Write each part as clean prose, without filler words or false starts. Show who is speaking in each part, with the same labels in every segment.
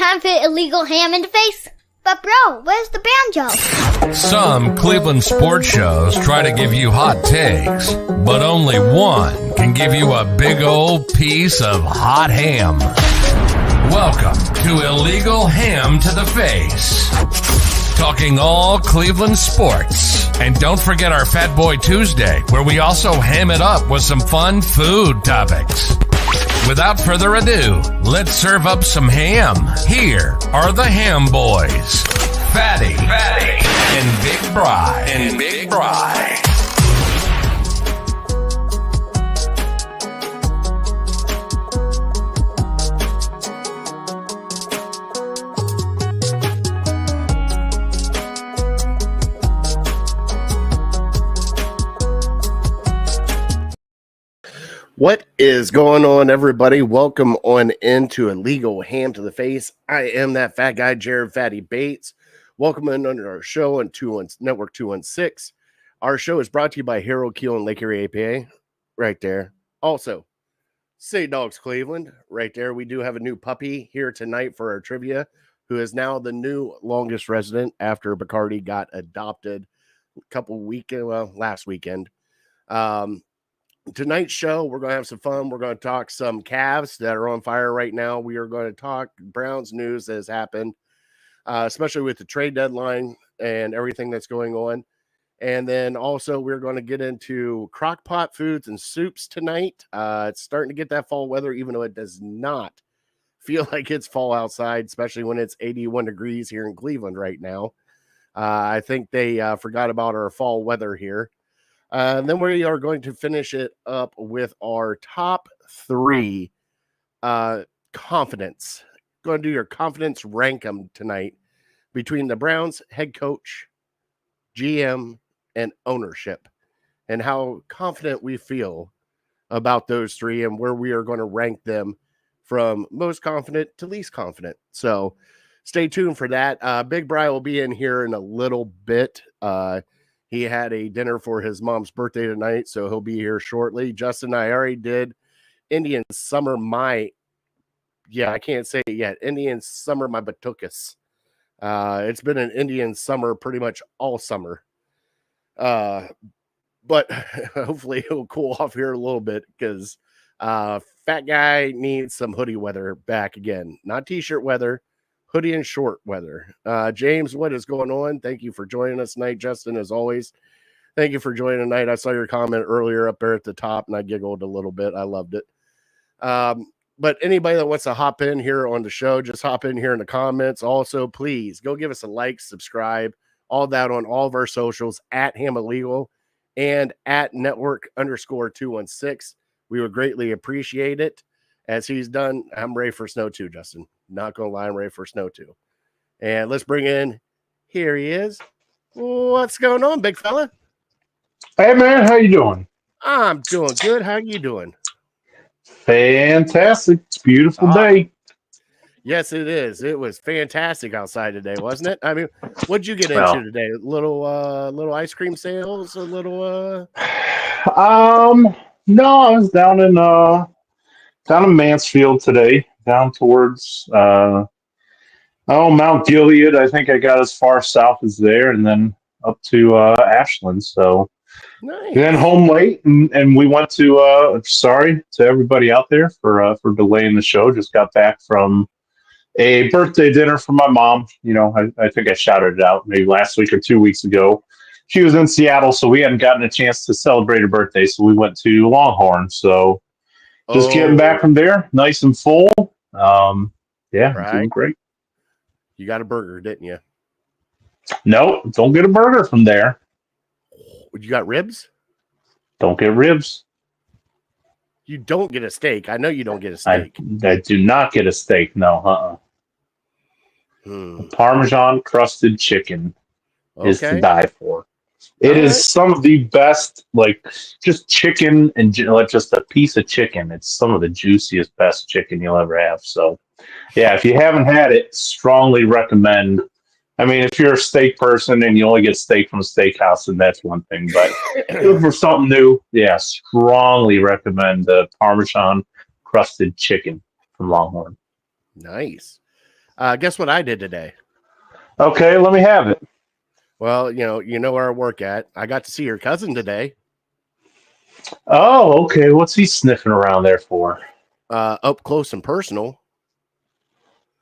Speaker 1: time for illegal ham in the face. But bro, where's the banjo?
Speaker 2: Some Cleveland sports shows try to give you hot takes, but only one can give you a big old piece of hot ham. Welcome to Illegal Ham to the Face. Talking all Cleveland sports. And don't forget our Fat Boy Tuesday, where we also ham it up with some fun food topics. Without further ado, let's serve up some ham. Here are the Ham Boys, Fatty, and Big Bry.
Speaker 3: What is going on, everybody? Welcome on into Illegal Ham to the Face. I am that fat guy, Jared Fatty Bates. Welcome in under our show on Network 216. Our show is brought to you by Hero Keel and Lake Erie APA, right there. Also, Say Dogs Cleveland, right there. We do have a new puppy here tonight for our trivia, who is now the new longest resident after Bacardi got adopted last weekend. Tonight's show, we're going to have some fun. We're going to talk some Cavs that are on fire right now. We are going to talk Browns news that has happened, especially with the trade deadline and everything that's going on. And then also we're going to get into crock pot foods and soups tonight. It's starting to get that fall weather, even though it does not feel like it's fall outside, especially when it's 81 degrees here in Cleveland right now. I think they forgot about our fall weather here. Then we are going to finish it up with our top three confidence. Going to do your confidence rank them tonight between the Browns head coach, GM, and ownership, and how confident we feel about those three and where we are going to rank them from most confident to least confident. So stay tuned for that. Big Bri will be in here in a little bit. He had a dinner for his mom's birthday tonight, so he'll be here shortly. Justin, I already did Indian Summer I can't say it yet. Indian Summer my Batukas. It's been an Indian summer pretty much all summer. But hopefully it'll cool off here a little bit because fat guy needs some hoodie weather back again. Not t-shirt weather. Hoodie and short weather. James, what is going on? Thank you for joining us tonight. Justin, as always, thank you for joining tonight. I saw your comment earlier up there at the top, and I giggled a little bit. I loved it. But anybody that wants to hop in here on the show, just hop in here in the comments. Also, please go give us a like, subscribe, all that on all of our socials at Ham Illegal and at Network_216. We would greatly appreciate it. As he's done, I'm ready for snow too, Justin. Not going to lie, I'm ready for snow too. And let's bring in, here he is. What's going on, big fella?
Speaker 4: Hey, man, how you doing?
Speaker 3: I'm doing good. How you doing?
Speaker 4: Fantastic. It's a beautiful day.
Speaker 3: Yes, it is. It was fantastic outside today, wasn't it? I mean, what'd you get into today? Little ice cream sales?
Speaker 4: No, I was down in Mansfield today, down towards Mount Gilead. I think I got as far south as there, and then up to Ashland. So
Speaker 3: nice.
Speaker 4: Then home late, and we went to. Sorry to everybody out there for delaying the show. Just got back from a birthday dinner for my mom. You know, I think I shouted it out maybe last week or 2 weeks ago. She was in Seattle, so we hadn't gotten a chance to celebrate her birthday. So we went to Longhorn. So just getting back from there, nice and full. Doing great.
Speaker 3: You got a burger, didn't you?
Speaker 4: No, don't get a burger from there.
Speaker 3: You got ribs?
Speaker 4: Don't get ribs.
Speaker 3: You don't get a steak. I know you don't get a steak.
Speaker 4: I do not get a steak. No, Parmesan crusted chicken is to die for. It is some of the best, like just chicken and like just a piece of chicken. It's some of the juiciest, best chicken you'll ever have. So, yeah, if you haven't had it, strongly recommend. I mean, if you're a steak person and you only get steak from a steakhouse, then that's one thing. But for something new, yeah, strongly recommend the Parmesan crusted chicken from Longhorn.
Speaker 3: Nice. Guess what I did today?
Speaker 4: Okay, let me have it.
Speaker 3: Well, you know where I work at. I got to see your cousin today.
Speaker 4: Oh, okay. What's he sniffing around there for?
Speaker 3: Up close and personal.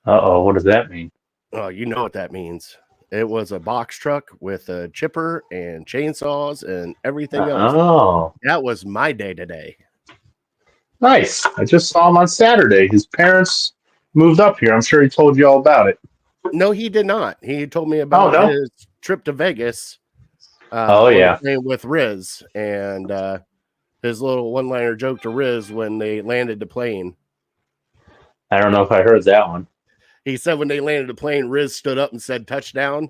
Speaker 4: Uh-oh, what does that mean?
Speaker 3: Oh, you know what that means. It was a box truck with a chipper and chainsaws and everything else.
Speaker 4: Oh,
Speaker 3: That was my day today.
Speaker 4: nice. I just saw him on Saturday. His parents moved up here. I'm sure he told you all about it.
Speaker 3: No, he did not. He told me about
Speaker 4: no?
Speaker 3: his trip to Vegas.
Speaker 4: Oh,
Speaker 3: on the
Speaker 4: yeah.
Speaker 3: plane with Riz and his little one-liner joke to Riz when they landed the plane.
Speaker 4: I don't know if I heard that one.
Speaker 3: He said when they landed the plane, Riz stood up and said touchdown,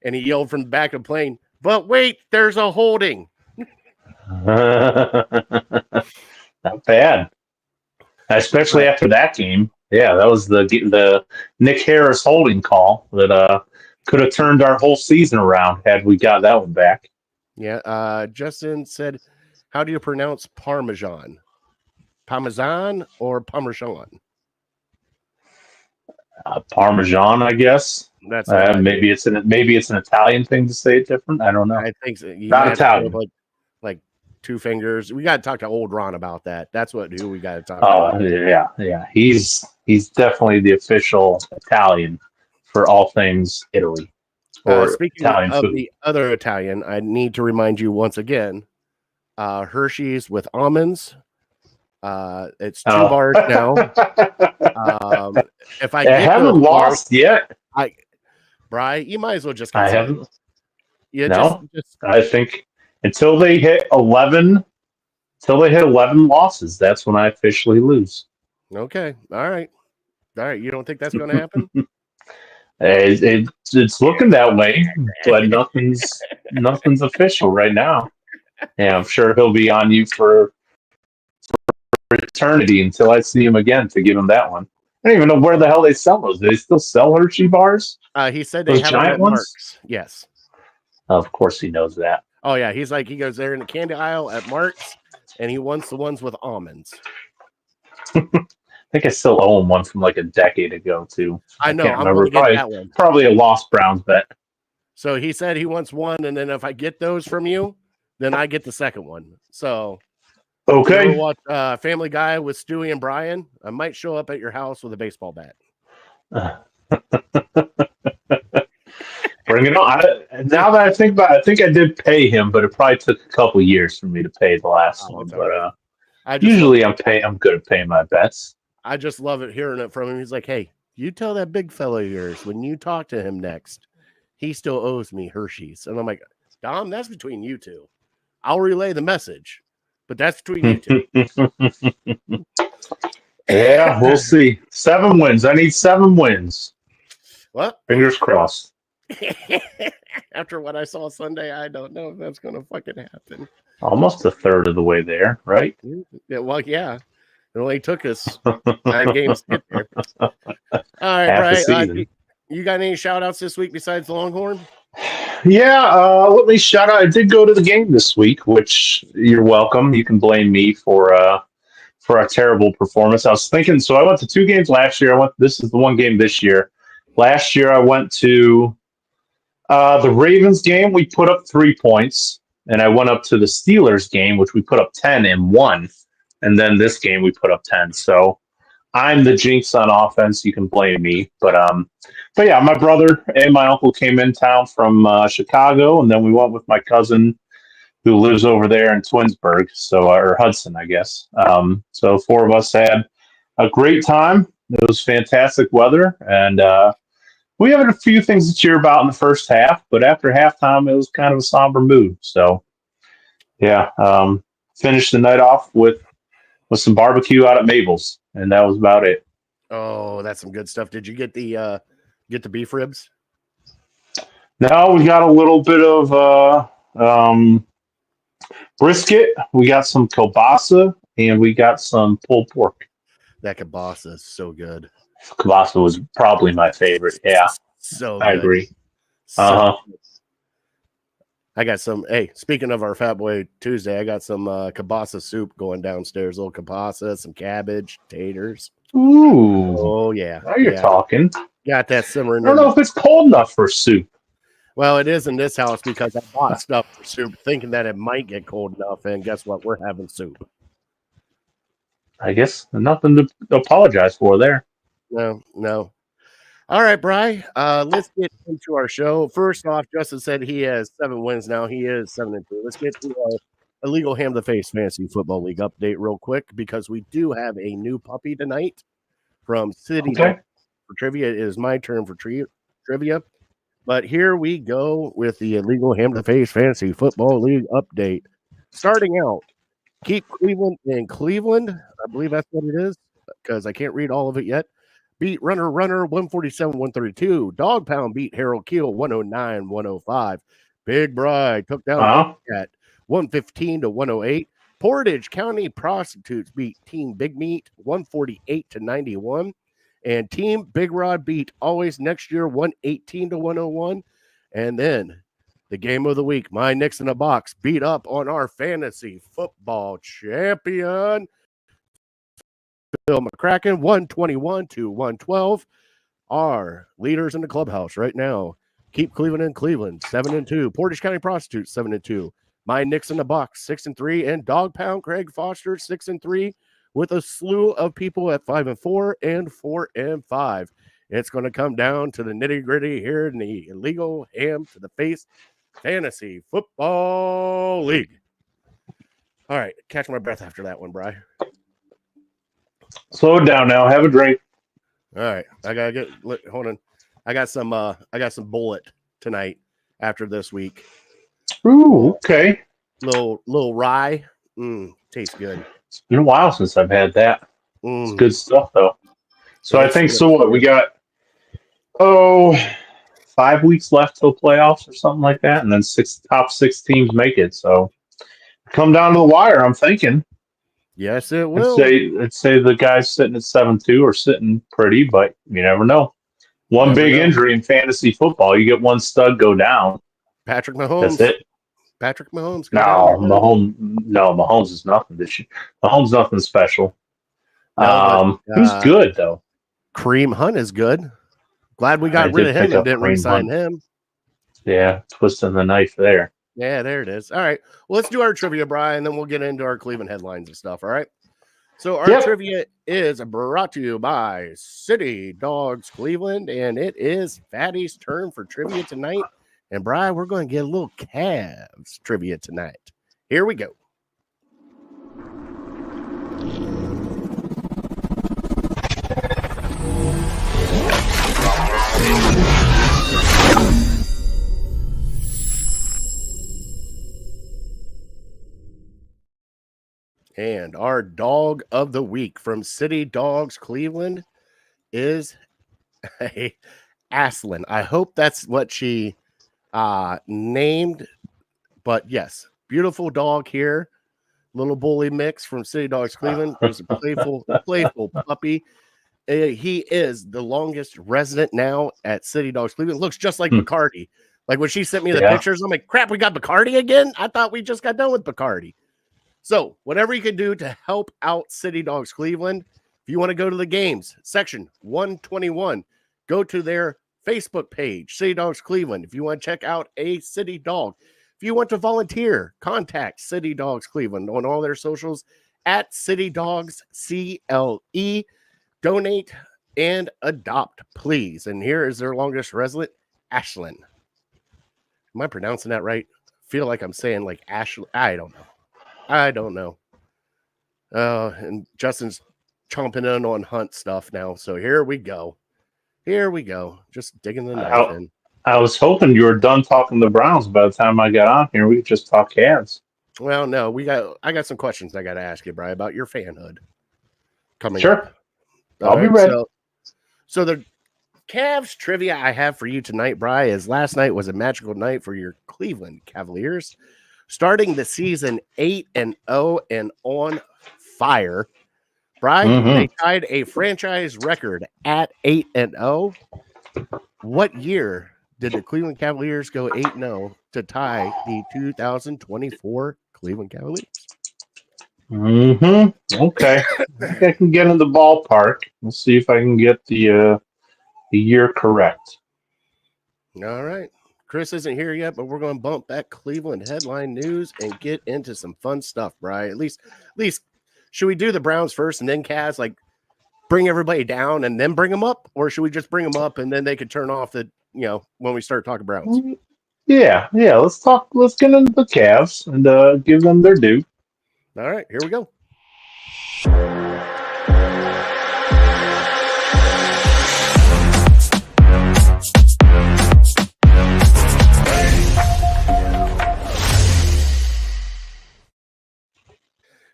Speaker 3: and he yelled from the back of the plane, "But wait, there's a holding."
Speaker 4: Not bad. Especially after that game. Yeah, that was the Nick Harris holding call that could have turned our whole season around had we got that one back.
Speaker 3: Yeah, Justin said, how do you pronounce Parmesan? Parmesan or Parmesan?
Speaker 4: Parmesan, I guess.
Speaker 3: That's
Speaker 4: maybe it's an Italian thing to say it different. I don't know.
Speaker 3: I think so. You
Speaker 4: Not
Speaker 3: have to
Speaker 4: Italian.
Speaker 3: put like two fingers. We got to talk to old Ron about that. That's who we got to talk about.
Speaker 4: Oh yeah. He's definitely the official Italian for all things Italy. Or
Speaker 3: Speaking
Speaker 4: Italian
Speaker 3: of
Speaker 4: food.
Speaker 3: the other Italian, I need to remind you once again, Hershey's with almonds. It's 2 bars now. If I
Speaker 4: haven't lost yet.
Speaker 3: Bri, you might as well just.
Speaker 4: I haven't.
Speaker 3: Yeah,
Speaker 4: No,
Speaker 3: just
Speaker 4: I think until they hit 11 losses, that's when I officially lose.
Speaker 3: okay. All right. You don't think that's going to happen?
Speaker 4: It's looking that way, but nothing's official right now. Yeah, I'm sure he'll be on you for eternity until I see him again to give him that one. I don't even know where the hell they sell those. Do they still sell Hershey bars?
Speaker 3: He said they
Speaker 4: Those
Speaker 3: have
Speaker 4: giant
Speaker 3: them at
Speaker 4: ones?
Speaker 3: Mark's. Yes.
Speaker 4: Of course he knows that.
Speaker 3: Oh yeah, he goes there in the candy aisle at Mark's, and he wants the ones with almonds.
Speaker 4: I think I still owe him one from like a decade ago too.
Speaker 3: I know.
Speaker 4: Can't
Speaker 3: I'm
Speaker 4: remember.
Speaker 3: going to get that one.
Speaker 4: Probably a lost Browns bet.
Speaker 3: So he said he wants one, and then if I get those from you, then I get the second one. So
Speaker 4: okay.
Speaker 3: you watch Family Guy with Stewie and Brian. I might show up at your house with a baseball bat.
Speaker 4: Bring it on. Now that I think about it, I think I did pay him, but it probably took a couple years for me to pay the last one. But usually I'm good at paying my bets.
Speaker 3: I just love it hearing it from him. He's like, "Hey, you tell that big fellow of yours when you talk to him next, he still owes me Hershey's." And I'm like, "Dom, that's between you two. I'll relay the message, but that's between you two."
Speaker 4: Yeah, we'll see. 7 wins. I need 7 wins.
Speaker 3: What?
Speaker 4: Fingers crossed.
Speaker 3: After what I saw Sunday, I don't know if that's going to fucking happen.
Speaker 4: Almost a third of the way there, right?
Speaker 3: Yeah, well, yeah. It only took us 9 games to get there. All right, Brian. You got any shout outs this week besides the Longhorn?
Speaker 4: Yeah, let me shout out. I did go to the game this week, which you're welcome. You can blame me for a terrible performance. I was thinking, so I went to 2 games last year. This is the 1 game this year. Last year I went to the Ravens game. We put up 3 points, and I went up to the Steelers game, which we put up 10 and won. And then this game we put up 10. So I'm the jinx on offense. You can blame me, but yeah, my brother and my uncle came in town from Chicago, and then we went with my cousin who lives over there in Twinsburg, or Hudson, I guess. So 4 of us had a great time. It was fantastic weather, and we had a few things to cheer about in the first half, but after halftime, it was kind of a somber mood. So, yeah, finished the night off with some barbecue out at Mabel's, and that was about it.
Speaker 3: Oh, that's some good stuff. Did you get the beef ribs?
Speaker 4: No, we got a little bit of brisket. We got some kielbasa, and we got some pulled pork.
Speaker 3: That kielbasa is so good.
Speaker 4: Kielbasa was probably my favorite. Yeah,
Speaker 3: so
Speaker 4: I
Speaker 3: good.
Speaker 4: agree.
Speaker 3: I got some. Hey, speaking of our Fat Boy Tuesday, I got some kielbasa soup going downstairs. A little kielbasa, some cabbage, taters.
Speaker 4: Ooh.
Speaker 3: Oh yeah.
Speaker 4: Now you're talking.
Speaker 3: got that simmering.
Speaker 4: I don't know if it's cold enough for soup.
Speaker 3: Well, it is in this house because I bought stuff for soup thinking that it might get cold enough. And guess what? We're having soup.
Speaker 4: I guess nothing to apologize for there.
Speaker 3: No. All right, Bri. Let's get into our show. First off, Justin said he has 7 wins now. He is 7-2. Let's get to our Illegal Ham the Face Fantasy Football League update real quick because we do have a new puppy tonight from City
Speaker 4: Okay.
Speaker 3: for trivia. It is my turn for trivia. But here we go with the Illegal Ham the Face Fantasy Football League update. Starting out, keep Cleveland in Cleveland. I believe that's what it is because I can't read all of it yet. Beat Runner 147-132. Dog Pound beat Harold Keel 109-105. Big Bri took down at 115-108. Portage County Prostitutes beat Team Big Meat 148-91. And Team Big Rod beat Always Next Year 118-101. And then the game of the week, my Knicks in the Box beat up on our fantasy football champion, Bill McCracken, 121-112. Our leaders in the clubhouse right now. Keep Cleveland in Cleveland, 7-2. Portage County Prostitutes, 7-2. My Knicks in the Box, 6-3. And Dog Pound Craig Foster, 6-3. With a slew of people at 5-4 and 4-5. It's going to come down to the nitty-gritty here in the Illegal Ham to the Face Fantasy Football League. All right, catch my breath after that one, Bri.
Speaker 4: Slow it down now. Have a drink.
Speaker 3: All right, I gotta get. Hold on, I got some bullet tonight after this week.
Speaker 4: Ooh, okay.
Speaker 3: Little rye. Tastes good.
Speaker 4: It's been a while since I've had that. It's good stuff, though. So
Speaker 3: That's
Speaker 4: I think,
Speaker 3: good.
Speaker 4: so what, we got, 5 weeks left till playoffs or something like that, and then top six teams make it. So come down to the wire, I'm thinking.
Speaker 3: Yes, it will.
Speaker 4: I'd say the guys sitting at 7-2 are sitting pretty, but you never know. One
Speaker 3: Never
Speaker 4: big
Speaker 3: know.
Speaker 4: injury in fantasy football, you get one stud go down.
Speaker 3: Patrick Mahomes.
Speaker 4: That's it.
Speaker 3: Patrick Mahomes.
Speaker 4: Mahomes is nothing this year. Mahomes nothing special.
Speaker 3: No, but,
Speaker 4: who's good though?
Speaker 3: Kareem Hunt is good. Glad we got
Speaker 4: I
Speaker 3: rid
Speaker 4: did
Speaker 3: of him
Speaker 4: pick
Speaker 3: and
Speaker 4: up
Speaker 3: didn't
Speaker 4: Kareem
Speaker 3: re-sign
Speaker 4: Hunt.
Speaker 3: him.
Speaker 4: Yeah, twisting the knife there.
Speaker 3: Yeah, there it is. All right. Well, let's do our trivia, Brian, and then we'll get into our Cleveland headlines and stuff. All right. So our trivia is brought to you by City Dogs Cleveland, and it is Fatty's turn for trivia tonight. And Brian, we're going to get a little Cavs trivia tonight. Here we go. And our dog of the week from City Dogs Cleveland is Aslan. I hope that's what she named, but yes, beautiful dog here. Little bully mix from City Dogs Cleveland. He's a playful puppy. He is the longest resident now at City Dogs Cleveland. Looks just like Bacardi. Like when she sent me the pictures, I'm like, crap, we got Bacardi again? I thought we just got done with Bacardi. So whatever you can do to help out City Dogs Cleveland, if you want to go to the games, section 121, go to their Facebook page, City Dogs Cleveland. If you want to check out a city dog, if you want to volunteer, contact City Dogs Cleveland on all their socials at City Dogs CLE. Donate and adopt, please. And here is their longest resident, Ashlyn. Am I pronouncing that right? I feel like I'm saying like Ashley. I don't know. And Justin's chomping in on Hunt stuff now. So here we go. Just digging the knife in.
Speaker 4: I was hoping you were done talking the Browns by the time I got on here. We could just talk Cavs.
Speaker 3: Well, no, I got some questions I got to ask you, Brian, about your fanhood coming
Speaker 4: Sure.
Speaker 3: up.
Speaker 4: I'll be ready.
Speaker 3: So the Cavs trivia I have for you tonight, Brian, is last night was a magical night for your Cleveland Cavaliers. Starting the season 8-0 and on fire. Brian, they tied a franchise record at 8-0. What year did the Cleveland Cavaliers go 8-0 to tie the 2024 Cleveland Cavaliers?
Speaker 4: Okay. I think I can get in the ballpark. We'll see if I can get the You're correct.
Speaker 3: All right. Chris isn't here yet, but we're going to bump back Cleveland headline news and get into some fun stuff, Brian. At least, should we do the Browns first and then Cavs? Like, bring everybody down and then bring them up, or should we just bring them up and then they could turn off the, when we start talking Browns?
Speaker 4: Yeah. Let's get into the Cavs and give them their due.
Speaker 3: All right, here we go.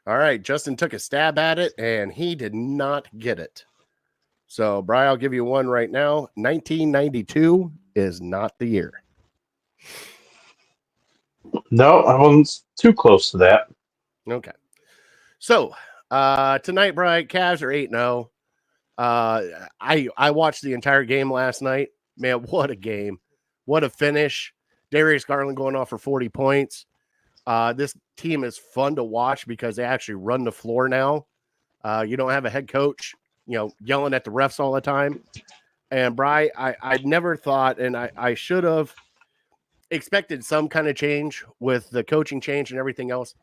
Speaker 3: All right, Justin took a stab at it, and he did not get it. So, Brian, I'll give you one right now. 1992 is not the year.
Speaker 4: No, I wasn't too close to that.
Speaker 3: Okay. So, tonight, Brian, Cavs are 8-0. I watched the entire game last night. Man, what a game. What a finish. Darius Garland going off for 40 points. This team is fun to watch because they actually run the floor now. You don't have a head coach, yelling at the refs all the time. And Bri, I never thought, and I should have expected some kind of change with the coaching change and everything else.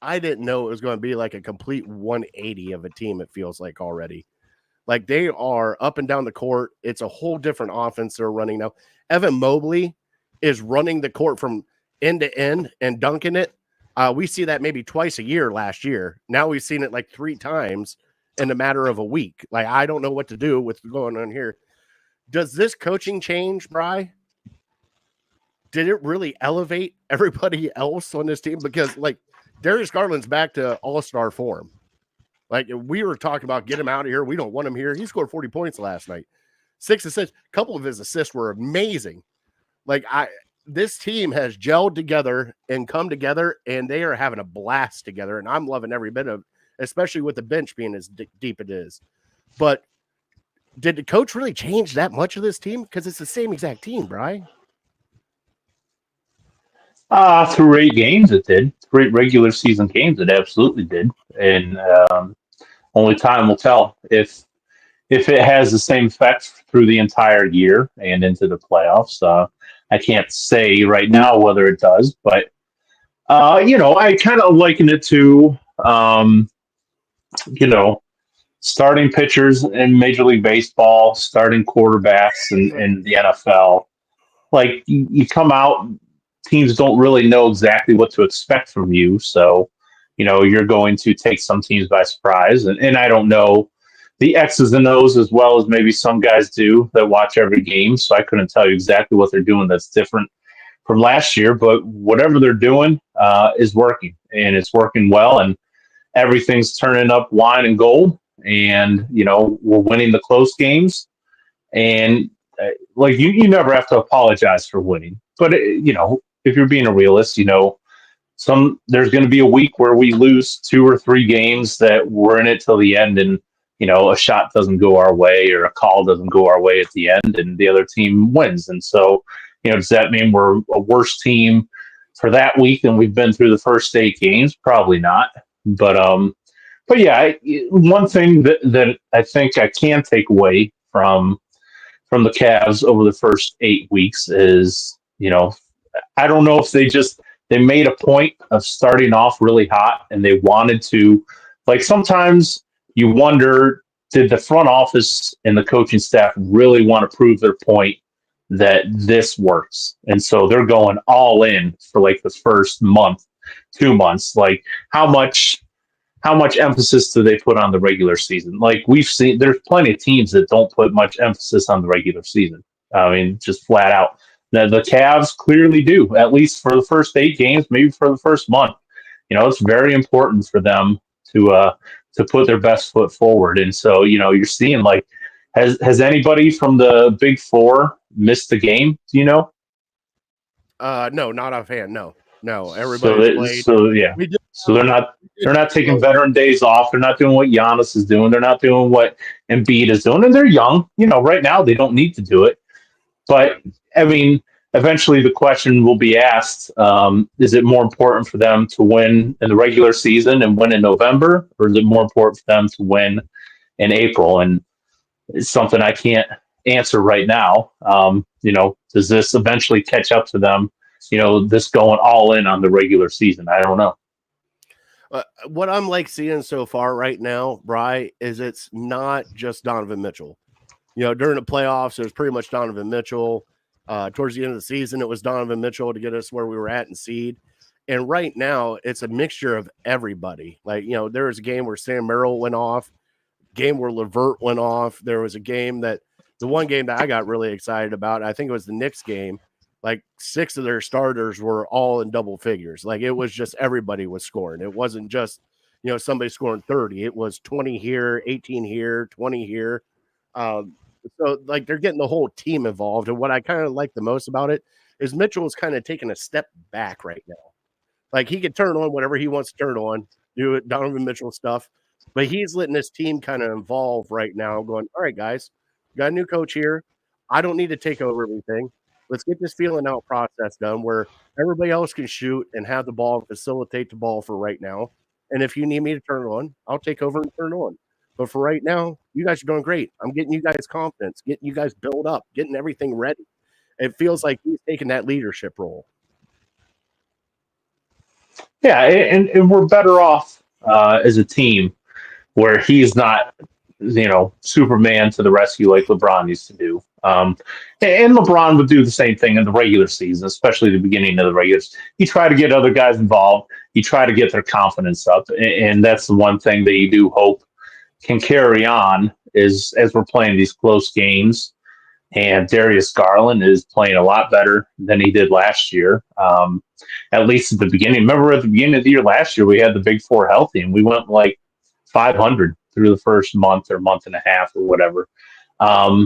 Speaker 3: I didn't know it was going to be like a complete 180 of a team. It feels like already. Like they are up and down the court. It's a whole different offense they're running now. Evan Mobley is running the court from end to end and dunking it. We see that maybe twice a year last year. Now we've seen it like 3 times in a matter of a week. Like, I don't know what to do with going on here. Does this coaching change, Bri? Did it really elevate everybody else on this team? Because, like, Darius Garland's back to all-star form. Like, we were talking about get him out of here. We don't want him here. He scored 40 points last night. 6 assists. A couple of his assists were amazing. Like, this team has gelled together and come together, and they are having a blast together, and I'm loving every bit of it, especially with the bench being as deep it is. But did the coach really change that much of this team? Because it's the same exact team, Brian.
Speaker 4: Through 8 games, it did. Through 8 regular season games, it absolutely did. And only time will tell if it has the same effect through the entire year and into the playoffs. I can't say right now whether it does, but I kind of liken it to starting pitchers in Major League Baseball, starting quarterbacks in the NFL. Like you come out, teams don't really know exactly what to expect from you, so you're going to take some teams by surprise. And I don't know the X's and O's as well as maybe some guys do that watch every game. So I couldn't tell you exactly what they're doing that's different from last year, but whatever they're doing is working, and it's working well, and everything's turning up wine and gold, and, we're winning the close games. And like you never have to apologize for winning, but if you're being a realist, there's going to be a week where we lose 2 or 3 games that we're in it till the end, and a shot doesn't go our way or a call doesn't go our way at the end, and the other team wins. And so, does that mean we're a worse team for that week than we've been through the first 8 games? Probably not. But yeah, one thing that I think I can take away from the Cavs over the first 8 weeks is, I don't know if they made a point of starting off really hot, and they wanted to, like, sometimes you wonder, did the front office and the coaching staff really want to prove their point that this works? And so they're going all in for like the first month, 2 months. Like how much emphasis do they put on the regular season? Like we've seen, there's plenty of teams that don't put much emphasis on the regular season. I mean, just flat out. Now, the Cavs clearly do, at least for the first 8 games, maybe for the first month. It's very important for them to put their best foot forward. And so, you're seeing, like, has anybody from the Big Four missed a game? Do you know?
Speaker 3: No, not offhand. No. Everybody played.
Speaker 4: So yeah. So they're not taking veteran days off. They're not doing what Giannis is doing. They're not doing what Embiid is doing. And they're young. Right now they don't need to do it. But I mean, eventually the question will be asked, is it more important for them to win in the regular season and win in November, or is it more important for them to win in April? And it's something I can't answer right now. Does this eventually catch up to them? This going all in on the regular season. I don't know.
Speaker 3: What I'm like seeing so far right now, Bri, is it's not just Donovan Mitchell. During the playoffs, it was pretty much Donovan Mitchell. Towards the end of the season, it was Donovan Mitchell to get us where we were at in seed. And right now, it's a mixture of everybody. There was a game where Sam Merrill went off, game where LeVert went off. There was a game the one game that I got really excited about, I think it was the Knicks game. 6 of their starters were all in double figures. It was just everybody was scoring. It wasn't just, somebody scoring 30. It was 20 here, 18 here, 20 here. So they're getting the whole team involved. And what I kind of like the most about it is Mitchell is kind of taking a step back right now. He can turn on whatever he wants to turn on, do it, Donovan Mitchell stuff. But he's letting his team kind of evolve right now, going, all right, guys, got a new coach here. I don't need to take over everything. Let's get this feeling out process done where everybody else can shoot and have the ball, facilitate the ball for right now. And if you need me to turn it on, I'll take over and turn it on. But for right now, you guys are doing great. I'm getting you guys confidence, getting you guys built up, getting everything ready. It feels like he's taking that leadership role.
Speaker 4: Yeah, and we're better off as a team where he's not, Superman to the rescue like LeBron used to do. And LeBron would do the same thing in the regular season, especially the beginning of the regular season. He tried to get other guys involved. He tried to get their confidence up. And that's the one thing that you do hope can carry on is as we're playing these close games. And Darius Garland is playing a lot better than he did last year, at least at the beginning. Remember at the beginning of the year last year, we had the big four healthy, and we went 500 through the first month or month and a half or whatever.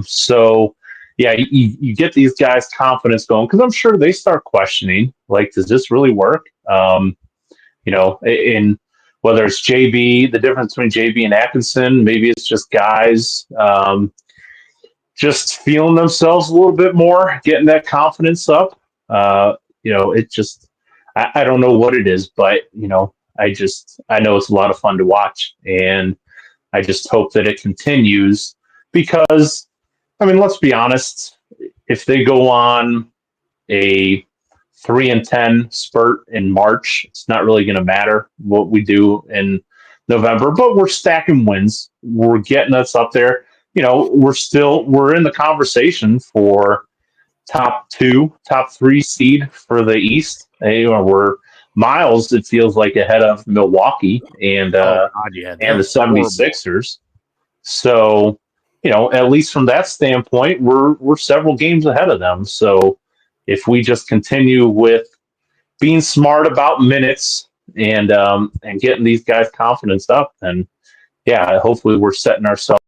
Speaker 4: So, yeah, you get these guys' confidence going because I'm sure they start questioning, does this really work? In whether it's JB, the difference between JB and Atkinson, maybe it's just guys just feeling themselves a little bit more, getting that confidence up. It just, I don't know what it is, but, I know it's a lot of fun to watch. And I just hope that it continues because, let's be honest, if they go on a 3-10 spurt in March, it's not really going to matter what we do in November, but we're stacking wins. We're getting us up there. We're in the conversation for top 3 seed for the East. We're miles, it feels like, ahead of Milwaukee and the 76ers. So, at least from that standpoint, we're several games ahead of them. So if we just continue with being smart about minutes and getting these guys' confidence up, then hopefully we're setting ourselves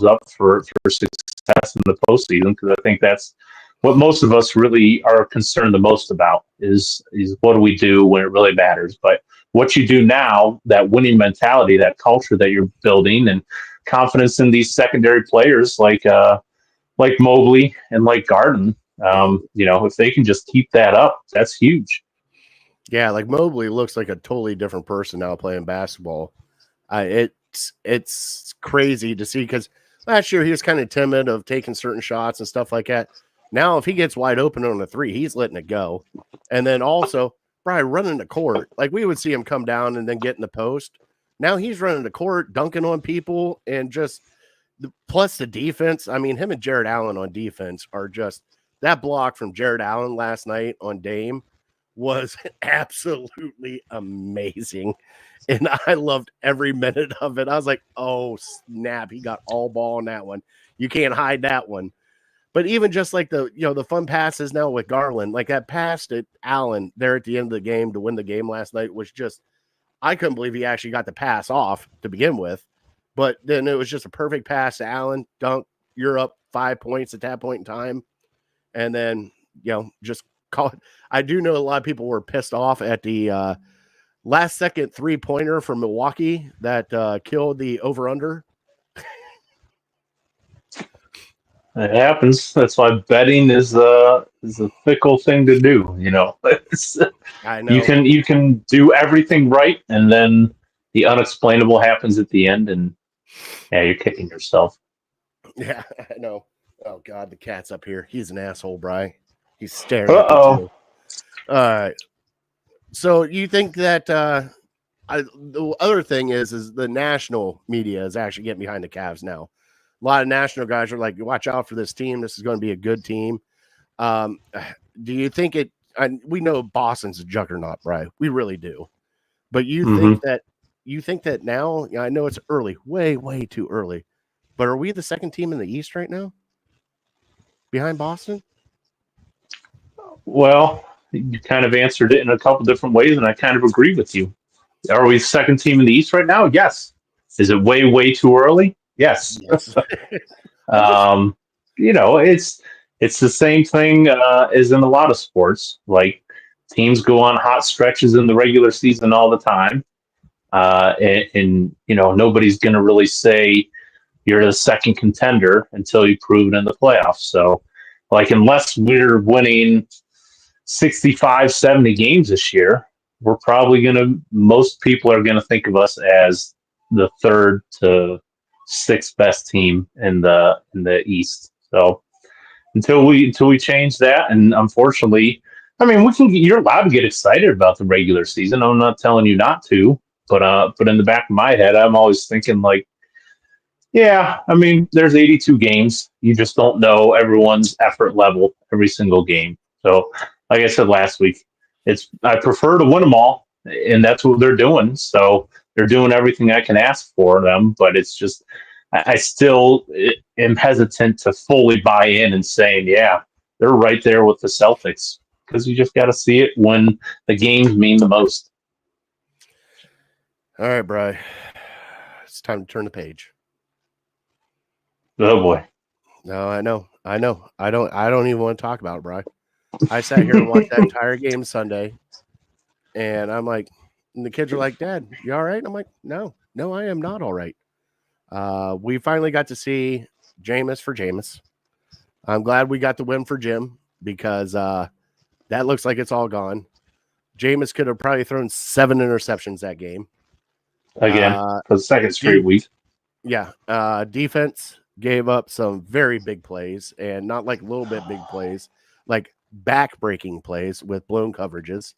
Speaker 4: up for success in the postseason, because I think that's what most of us really are concerned the most about is what do we do when it really matters. But what you do now, that winning mentality, that culture that you're building, and confidence in these secondary players like Mobley and like Garden, if they can just keep that up, that's huge.
Speaker 3: Yeah, Mobley looks like a totally different person now playing basketball. It's crazy to see because last year he was kind of timid of taking certain shots and stuff like that. Now, if he gets wide open on the 3, he's letting it go. And then also, Brian running the court. We would see him come down and then get in the post. Now he's running the court, dunking on people, and just plus the defense. Him and Jared Allen on defense are just that block from Jared Allen last night on Dame was absolutely amazing. And I loved every minute of it. I was like, oh, snap. He got all ball on that one. You can't hide that one. But even just the fun passes now with Garland, that pass to Allen there at the end of the game to win the game last night was just, I couldn't believe he actually got the pass off to begin with. But then it was just a perfect pass to Allen, dunk, you're up 5 points at that point in time. And then, just call it. I do know a lot of people were pissed off at the last second 3-pointer from Milwaukee that killed the over-under.
Speaker 4: It happens. That's why betting is a fickle thing to do.
Speaker 3: I know.
Speaker 4: You can do everything right, and then the unexplainable happens at the end, and you're kicking yourself.
Speaker 3: Yeah, I know. Oh God, the cat's up here. He's an asshole, Bri. He's staring at me
Speaker 4: Uh-oh.
Speaker 3: too. All right. So you think that the other thing is the national media is actually getting behind the Cavs now. A lot of national guys are like, watch out for this team. This is going to be a good team. Do you think it? We know Boston's a juggernaut, right? We really do. But you think that now? I know it's early, way too early. But are we the second team in the East right now, behind Boston?
Speaker 4: Well, you kind of answered it in a couple different ways, and I kind of agree with you. Are we second team in the East right now? Yes. Is it way too early? Yes.
Speaker 3: Yes.
Speaker 4: It's the same thing as in a lot of sports. Like teams go on hot stretches in the regular season all the time, and nobody's going to really say you're the second contender until you prove it in the playoffs. So, like, unless we're winning 65, 70 games this year, we're probably most people are going to think of us as the third to sixth best team in the East. So until we change that, and unfortunately, I mean, you're allowed to get excited about the regular season. I'm not telling you not to, but in the back of my head, I'm always thinking like, yeah, I mean, there's 82 games. You just don't know everyone's effort level every single game. So, like I said last week, I prefer to win them all, and that's what they're doing. So they're doing everything I can ask for them, but it's just I still am hesitant to fully buy in and saying, yeah, they're right there with the Celtics, because you just got to see it when the games mean the most.
Speaker 3: All right, Bri. It's time to turn the page.
Speaker 4: Oh boy.
Speaker 3: No, I know. I don't even want to talk about it, Bri. I sat here and watched that entire game Sunday, and I'm like, and the kids are like, Dad, you all right? I'm like, no, I am not all right. We finally got to see Jameis for Jameis. I'm glad we got the win for Jim, because that looks like it's all gone. Jameis could have probably thrown 7 interceptions that game.
Speaker 4: Again, for the second straight week.
Speaker 3: Yeah. Defense gave up some very big plays, and not like little bit big plays, like back-breaking plays with blown coverages.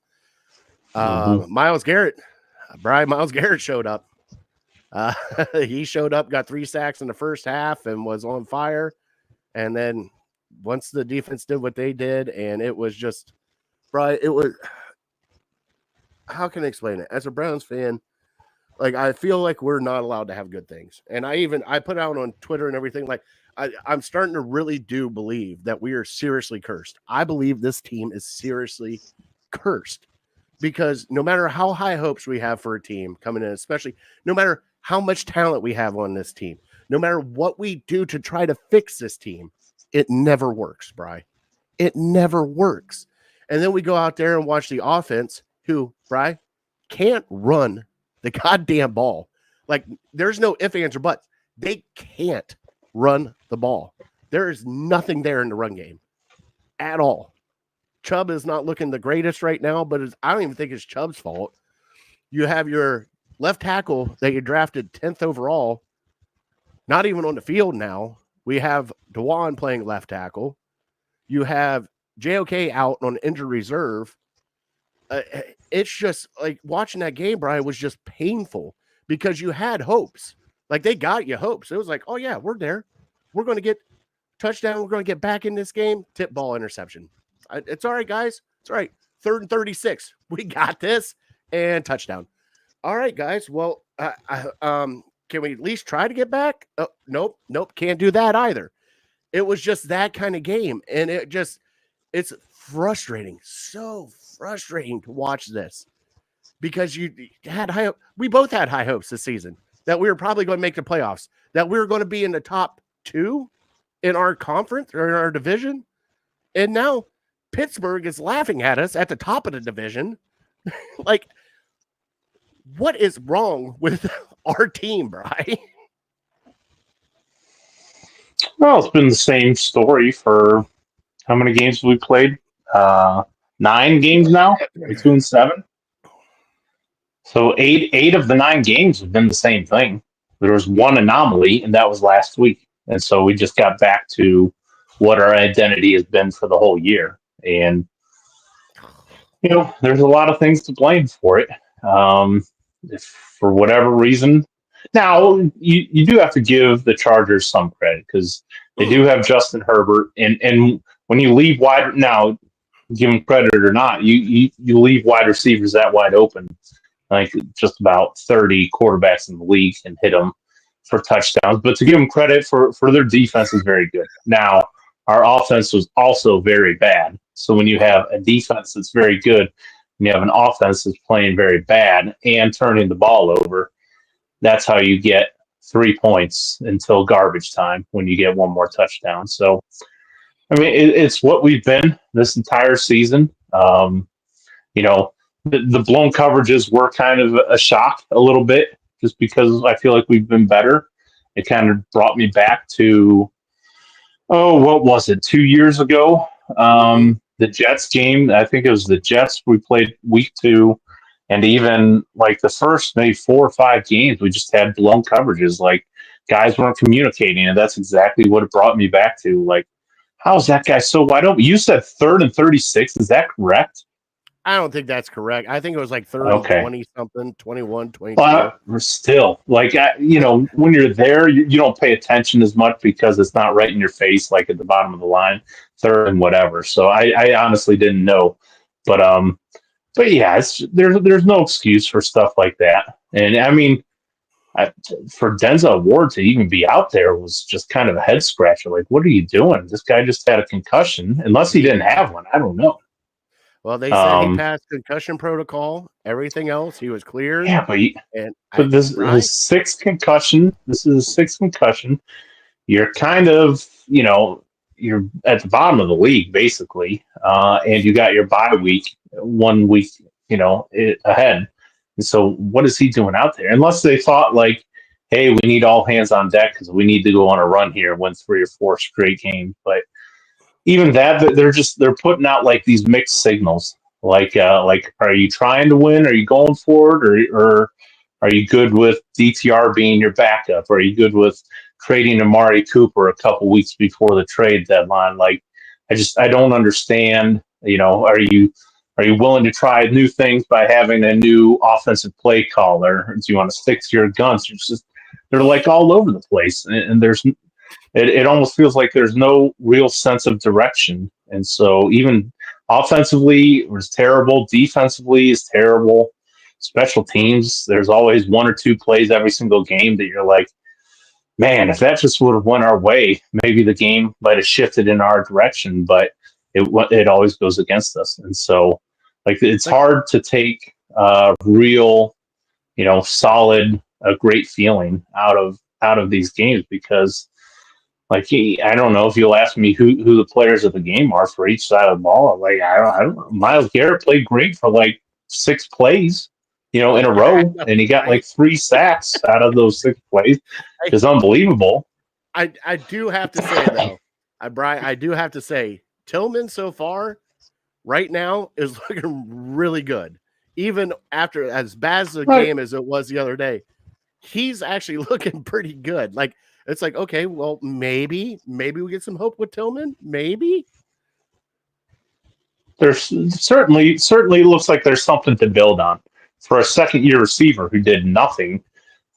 Speaker 3: Myles Garrett showed up. He showed up, got 3 sacks in the first half, and was on fire. And then once the defense did what they did, and it was just, Brian, it was, how can I explain it? As a Browns fan, like, I feel like we're not allowed to have good things. And I put out on Twitter and everything, like, I'm starting to really do believe that we are seriously cursed. I believe this team is seriously cursed, because no matter how high hopes we have for a team coming in, especially no matter how much talent we have on this team, no matter what we do to try to fix this team, it never works, Bri. It never works. And then we go out there and watch the offense, who, Bri, can't run the goddamn ball. Like, there's no ifs, ands, or buts. They can't run the ball. There is nothing there in the run game at all. Chubb is not looking the greatest right now, but I don't even think it's Chubb's fault. You have your left tackle that you drafted 10th overall, not even on the field now. We have Dewan playing left tackle. You have JOK out on injured reserve. It's just like watching that game, Brian, was just painful, because you had hopes. Like, they got you hopes. It was like, oh, yeah, we're there. We're going to get touchdown. We're going to get back in this game. Tip ball interception. It's all right, guys. It's all right. 3rd and 36. We got this. And touchdown. All right, guys. Well, can we at least try to get back? Oh, nope. Can't do that either. It was just that kind of game. And it's frustrating. So frustrating to watch this, because you had we both had high hopes this season that we were probably going to make the playoffs, that we were going to be in the top 2 in our conference or in our division. And now Pittsburgh is laughing at us at the top of the division. Like, what is wrong with our team, Bri?
Speaker 4: Well, it's been the same story for how many games have we played? 9 games now, 2-7. So 8 of the 9 games have been the same thing. There was one anomaly, and that was last week. And so we just got back to what our identity has been for the whole year. And, there's a lot of things to blame for it. If for whatever reason. Now, you do have to give the Chargers some credit because they do have Justin Herbert. And when you leave wide, now, give them credit or not, you leave wide receivers that wide open. Like just about 30 quarterbacks in the league can hit them for touchdowns. But to give them credit for their defense is very good. Now, our offense was also very bad. So when you have a defense that's very good, and you have an offense that's playing very bad and turning the ball over, that's how you get 3 points until garbage time when you get one more touchdown. So, I mean, it's what we've been this entire season. The blown coverages were kind of a shock a little bit just because I feel like we've been better. It kind of brought me back to, what was it, 2 years ago? The Jets game, I think it was the Jets we played week 2. And even like the first maybe 4 or 5 games, we just had blown coverages. Like guys weren't communicating. And that's exactly what it brought me back to. Like, how is that guy so wide open? You said 3rd and 36. Is that correct?
Speaker 3: I don't think that's correct. I think it was like 30,
Speaker 4: Okay.
Speaker 3: 20 something, 21, 22.
Speaker 4: But still, like, when you're there, you don't pay attention as much because it's not right in your face, like at the bottom of the line, 3rd and whatever. So I honestly didn't know. But yeah, there's no excuse for stuff like that. And I mean, for Denzel Ward to even be out there was just kind of a head scratcher. Like, what are you doing? This guy just had a concussion. Unless he didn't have one, I don't know.
Speaker 3: Well, they said he passed concussion protocol. Everything else, he was cleared.
Speaker 4: Yeah, but this is his 6th concussion. This is his 6th concussion. You're kind of, you're at the bottom of the league, basically. And you got your bye week, 1 week, ahead. And so what is he doing out there? Unless they thought like, hey, we need all hands on deck because we need to go on a run here and win 3 or 4 straight games. But even that, they're putting out like these mixed signals. Like, are you trying to win? Are you going for it? Or are you good with DTR being your backup? Or are you good with trading Amari Cooper a couple weeks before the trade deadline? Like, I don't understand. Are you willing to try new things by having a new offensive play caller? Or do you want to stick to your guns? They're like all over the place, and it almost feels like there's no real sense of direction. And so even offensively it was terrible. Defensively is terrible. Special teams, there's always 1 or 2 plays every single game that you're like, man, if that just would have went our way, maybe the game might have shifted in our direction, but it always goes against us. And so like it's hard to take real, solid, a great feeling out of these games because like I don't know if you'll ask me who the players of the game are for each side of the ball. Like I don't know. Myles Garrett played great for like 6 plays, in a row, and he got like 3 sacks out of those 6 plays. It's unbelievable.
Speaker 3: I do have to say though, Brian, I do have to say Tillman so far right now is looking really good. Even after as bad as the game as it was the other day, he's actually looking pretty good. Like it's like, okay, well, maybe we get some hope with Tillman. Maybe
Speaker 4: there's certainly looks like there's something to build on for a second-year receiver who did nothing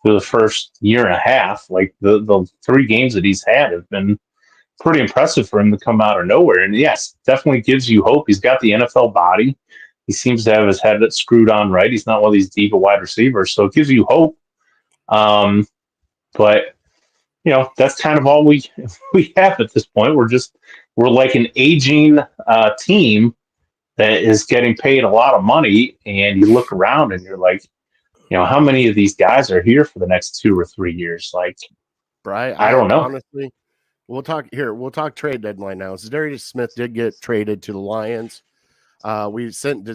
Speaker 4: for the first year and a half. Like the 3 games that he's had have been pretty impressive for him to come out of nowhere. And yes, definitely gives you hope. He's got the NFL body. He seems to have his head screwed on right. He's not one of these diva wide receivers, so it gives you hope. But that's kind of all we have at this point. We're like an aging team that is getting paid a lot of money, and you look around and you're like, how many of these guys are here for the next 2 or 3 years? Like,
Speaker 3: Brian,
Speaker 4: I don't know.
Speaker 3: Honestly, we'll talk trade deadline now. Zadarius Smith did get traded to the Lions. We sent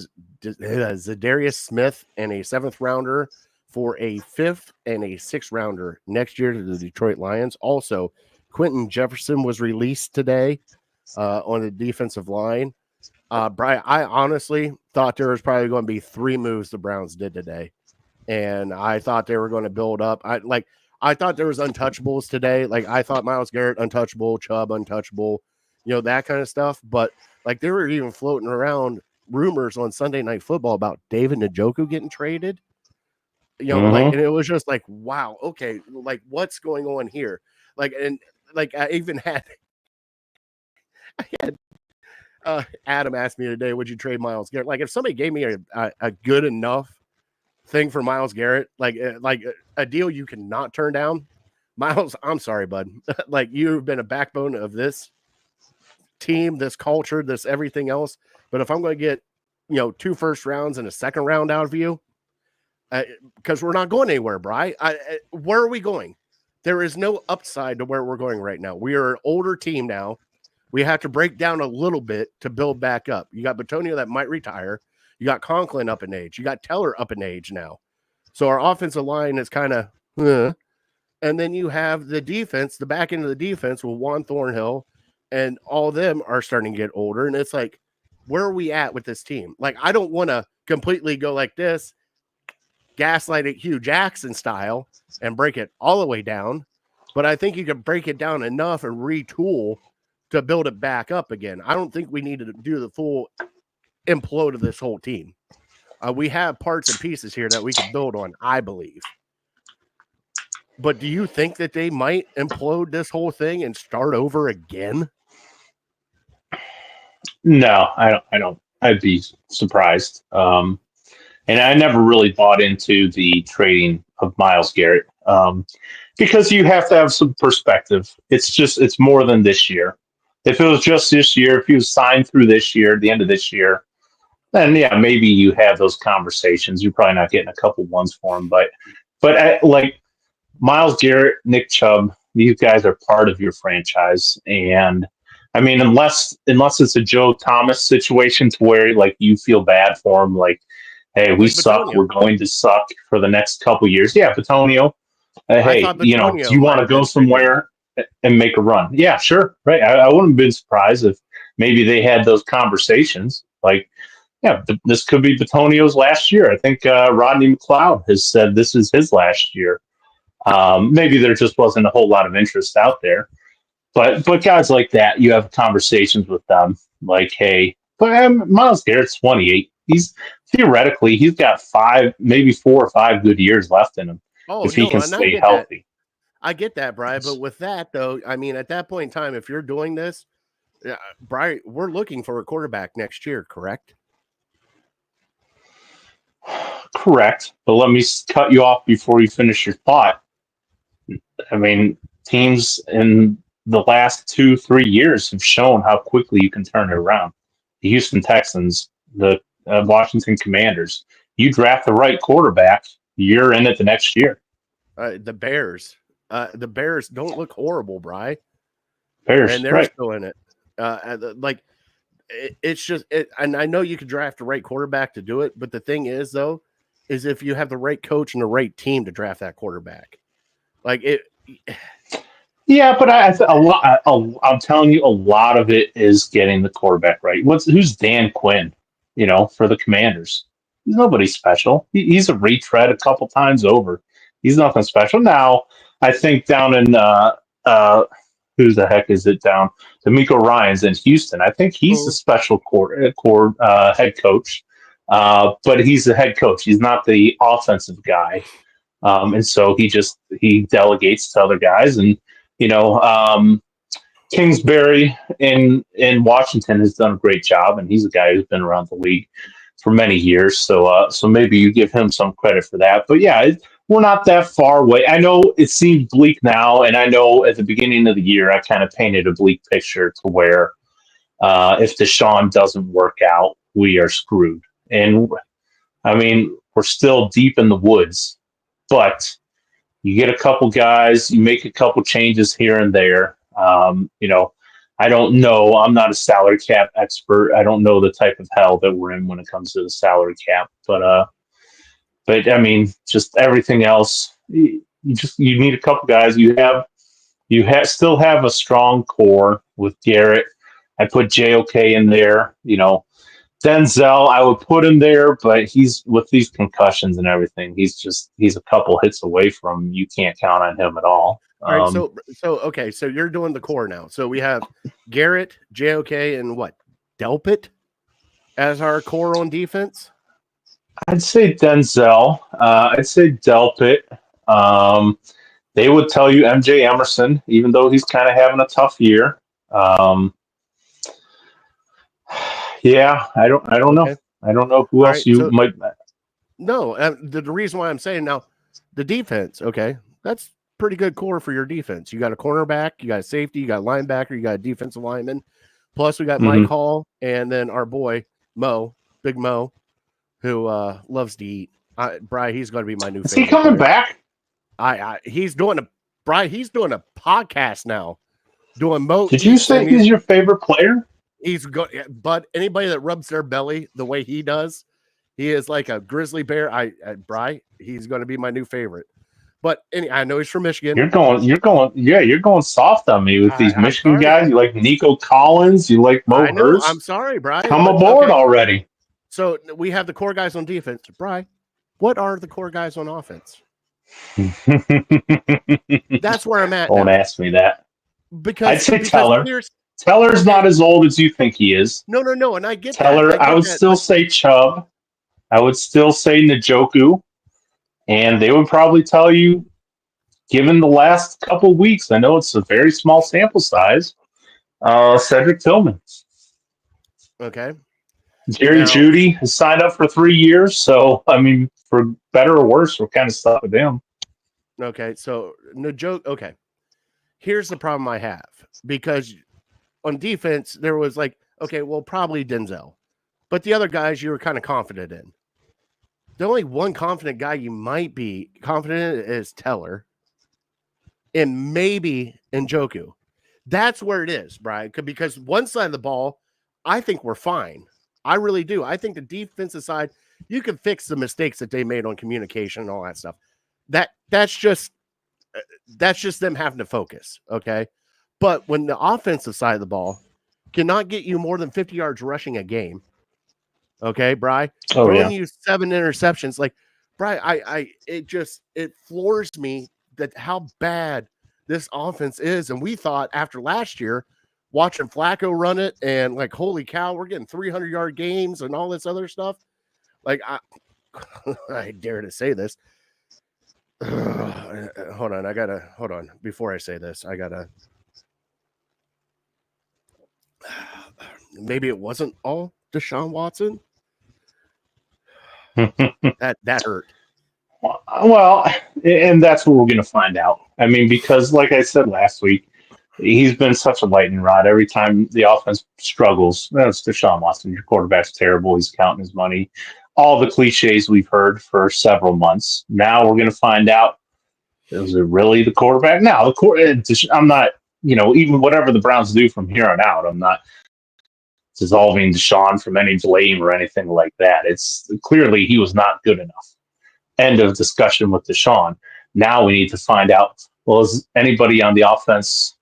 Speaker 3: Zadarius Smith and a 7th rounder for a 5th and a 6th rounder next year to the Detroit Lions. Also, Quentin Jefferson was released today on the defensive line. Brian, I honestly thought there was probably going to be 3 moves the Browns did today, and I thought they were going to build up. I thought there was untouchables today. Like I thought Myles Garrett untouchable, Chubb untouchable, that kind of stuff. But like there were even floating around rumors on Sunday Night Football about David Njoku getting traded. Like, and it was just like, wow, okay, like what's going on here? Like, and like I even had Adam asked me today, would you trade Myles Garrett? Like if somebody gave me a good enough thing for Myles Garrett, like a deal you cannot turn down, Myles, I'm sorry, bud. Like you've been a backbone of this team, this culture, this everything else. But if I'm going to get, 2 first rounds and a second round out of you, because we're not going anywhere, Bri. Where are we going? There is no upside to where we're going right now. We are an older team now. We have to break down a little bit to build back up. You got Bitonio that might retire. You got Conklin up in age. You got Teller up in age now. So our offensive line is kind of, and then you have the defense, the back end of the defense with Juan Thornhill, and all of them are starting to get older. And it's like, where are we at with this team? Like, I don't want to completely go like this, gaslight it Hugh Jackson style and break it all the way down. But I think you can break it down enough and retool to build it back up again. I don't think we need to do the full implode of this whole team. We have parts and pieces here that we can build on, I believe. But do you think that they might implode this whole thing and start over again?
Speaker 4: No, I don't. I'd be surprised. And I never really bought into the trading of Myles Garrett because you have to have some perspective. It's more than this year. If it was just this year, if he was signed through this year, the end of this year, then yeah, maybe you have those conversations. You're probably not getting a couple ones for him, but like Myles Garrett, Nick Chubb, these guys are part of your franchise, and I mean, unless it's a Joe Thomas situation to where like you feel bad for him, like, hey, we suck, we're going to suck for the next couple years. Yeah, Bitonio. Hey, do you want to go somewhere and make a run? Yeah, sure. Right. I wouldn't have been surprised if maybe they had those conversations. Like, yeah, this could be Bitonio's last year. I think Rodney McLeod has said this is his last year. Maybe there just wasn't a whole lot of interest out there. But guys like that, you have conversations with them like, hey, but Myles Garrett's 28. He's got 4 or 5 good years left in him if he can stay healthy.
Speaker 3: I get that, Brian. But with that, though, I mean, at that point in time, if you're doing this, Brian, we're looking for a quarterback next year, correct?
Speaker 4: Correct. But let me cut you off before you finish your thought. I mean, teams in the last 2-3 years have shown how quickly you can turn it around. The Houston Texans, the Washington Commanders. You draft the right quarterback, you're in it the next year.
Speaker 3: The Bears don't look horrible, Bri.
Speaker 4: Bears,
Speaker 3: and they're
Speaker 4: right.
Speaker 3: still in it. It's just it, and I know you can draft the right quarterback to do it, but the thing is, though, is if you have the right coach and the right team to draft that quarterback, like it.
Speaker 4: Yeah, but I'm telling you, a lot of it is getting the quarterback right. Who's Dan Quinn? For the Commanders, he's nobody special. He's a retread a couple times over. He's nothing special. Now, I think down in who the heck is it down? D'Amico Ryans in Houston. I think he's a special head coach, but he's the head coach. He's not the offensive guy, and so he delegates to other guys. And Kingsbury in Washington has done a great job, and he's a guy who's been around the league for many years. So maybe you give him some credit for that. But yeah, we're not that far away. I know it seems bleak now, and I know at the beginning of the year I kind of painted a bleak picture to where if Deshaun doesn't work out, we are screwed. And I mean, we're still deep in the woods, but you get a couple guys, you make a couple changes here and there. I don't know. I'm not a salary cap expert. I don't know the type of hell that we're in when it comes to the salary cap. But I mean, just everything else. You need a couple guys. You still have a strong core with Garrett. I put JOK in there. Denzel, I would put him there, but he's with these concussions and everything. He's a couple hits away from. You can't count on him at all.
Speaker 3: All right, so okay, so you're doing the core now. So we have Garrett, JOK, and what? Delpit as our core on defense.
Speaker 4: I'd say Denzel. I'd say Delpit. They would tell you MJ Emerson, even though he's kind of having a tough year. Yeah, I don't know.
Speaker 3: Okay.
Speaker 4: I don't know who
Speaker 3: All
Speaker 4: else
Speaker 3: right,
Speaker 4: you
Speaker 3: so-
Speaker 4: might.
Speaker 3: No, the reason why I'm saying now, the defense, okay, that's pretty good core for your defense. You got a cornerback, you got a safety, you got a linebacker, you got a defensive lineman. Plus, we got Mike Hall, and then our boy Mo, Big Mo, who loves to eat. Bri, he's going to be my new.
Speaker 4: Is he coming back?
Speaker 3: He's doing a podcast now. Doing Mo.
Speaker 4: Did you say he's your favorite player?
Speaker 3: He's good, but anybody that rubs their belly the way he does, he is like a grizzly bear. Bri, he's going to be my new favorite. But I know he's from Michigan.
Speaker 4: You're going soft on me with these Michigan guys. You like Nico Collins. You like Mo Hurst.
Speaker 3: I'm sorry, Bri.
Speaker 4: Come aboard already.
Speaker 3: So we have the core guys on defense. Bri, what are the core guys on offense? That's where I'm at.
Speaker 4: Don't ask me that.
Speaker 3: Because
Speaker 4: I'd say Teller. Teller's not as old as you think he is.
Speaker 3: No, and I get
Speaker 4: Teller.
Speaker 3: that.
Speaker 4: I would still say Chubb. I would still say Njoku. And they would probably tell you, given the last couple of weeks, I know it's a very small sample size, Cedric Tillman.
Speaker 3: Okay.
Speaker 4: Jerry Jeudy has signed up for 3 years. So, I mean, for better or worse, we're kind of stuck with him.
Speaker 3: Okay. So, okay. Here's the problem I have. Because on defense, there was like, okay, well, probably Denzel. But the other guys you were kind of confident in. The only one confident guy you might be confident in is Teller. And maybe Njoku. That's where it is, Brian. Because one side of the ball, I think we're fine. I really do. I think the defensive side, you can fix the mistakes that they made on communication and all that stuff. That's just them having to focus, okay? But when the offensive side of the ball cannot get you more than 50 yards rushing a game, okay, Bri? Throwing you 7 interceptions, like, Bri, it floors me that how bad this offense is. And we thought after last year, watching Flacco run it and like, holy cow, we're getting 300-yard games and all this other stuff. Like, I dare to say this. Hold on. Before I say this, maybe it wasn't all Deshaun Watson. that hurt.
Speaker 4: Well, and that's what we're going to find out. I mean, because like I said last week, he's been such a lightning rod. Every time the offense struggles, that's Deshaun Watson. Your quarterback's terrible. He's counting his money. All the cliches we've heard for several months. Now we're going to find out, is it really the quarterback? Now, I'm not, even whatever the Browns do from here on out, I'm not dissolving Deshaun from any blame or anything like that. It's clearly he was not good enough. End of discussion with Deshaun. Now we need to find out, well, is anybody on the offense,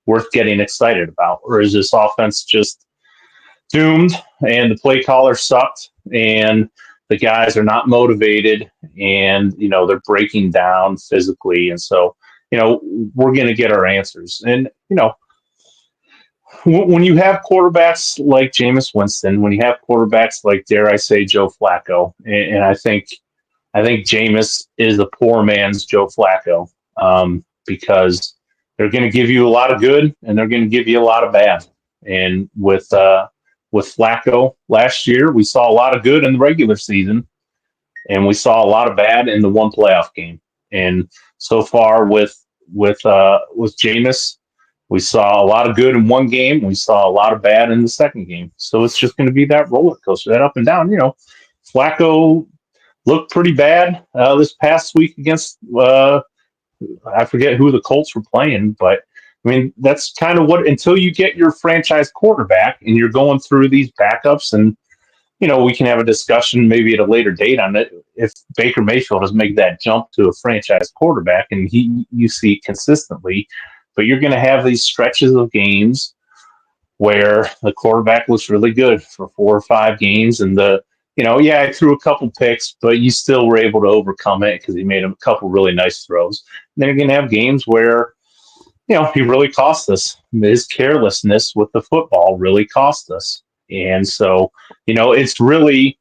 Speaker 4: worth getting excited about? Or is this offense just doomed and the play caller sucked and the guys are not motivated and, they're breaking down physically. And so, we're going to get our answers. And, when you have quarterbacks like Jameis Winston, when you have quarterbacks like, dare I say, Joe Flacco, and I think Jameis is the poor man's Joe Flacco, because they're going to give you a lot of good and they're going to give you a lot of bad. And with Flacco last year, we saw a lot of good in the regular season, and we saw a lot of bad in the one playoff game. And so far with Jameis, we saw a lot of good in one game. We saw a lot of bad in the second game. So it's just going to be that roller coaster, that up and down. Flacco looked pretty bad this past week against, I forget who the Colts were playing, but I mean, that's kind of until you get your franchise quarterback and you're going through these backups, and, we can have a discussion maybe at a later date on it. If Baker Mayfield doesn't make that jump to a franchise quarterback and you see consistently, but you're going to have these stretches of games where the quarterback looks really good for 4 or 5 games and the yeah, I threw a couple picks, but you still were able to overcome it because he made a couple really nice throws. And then you're going to have games where, he really cost us. His carelessness with the football really cost us. And so, it's really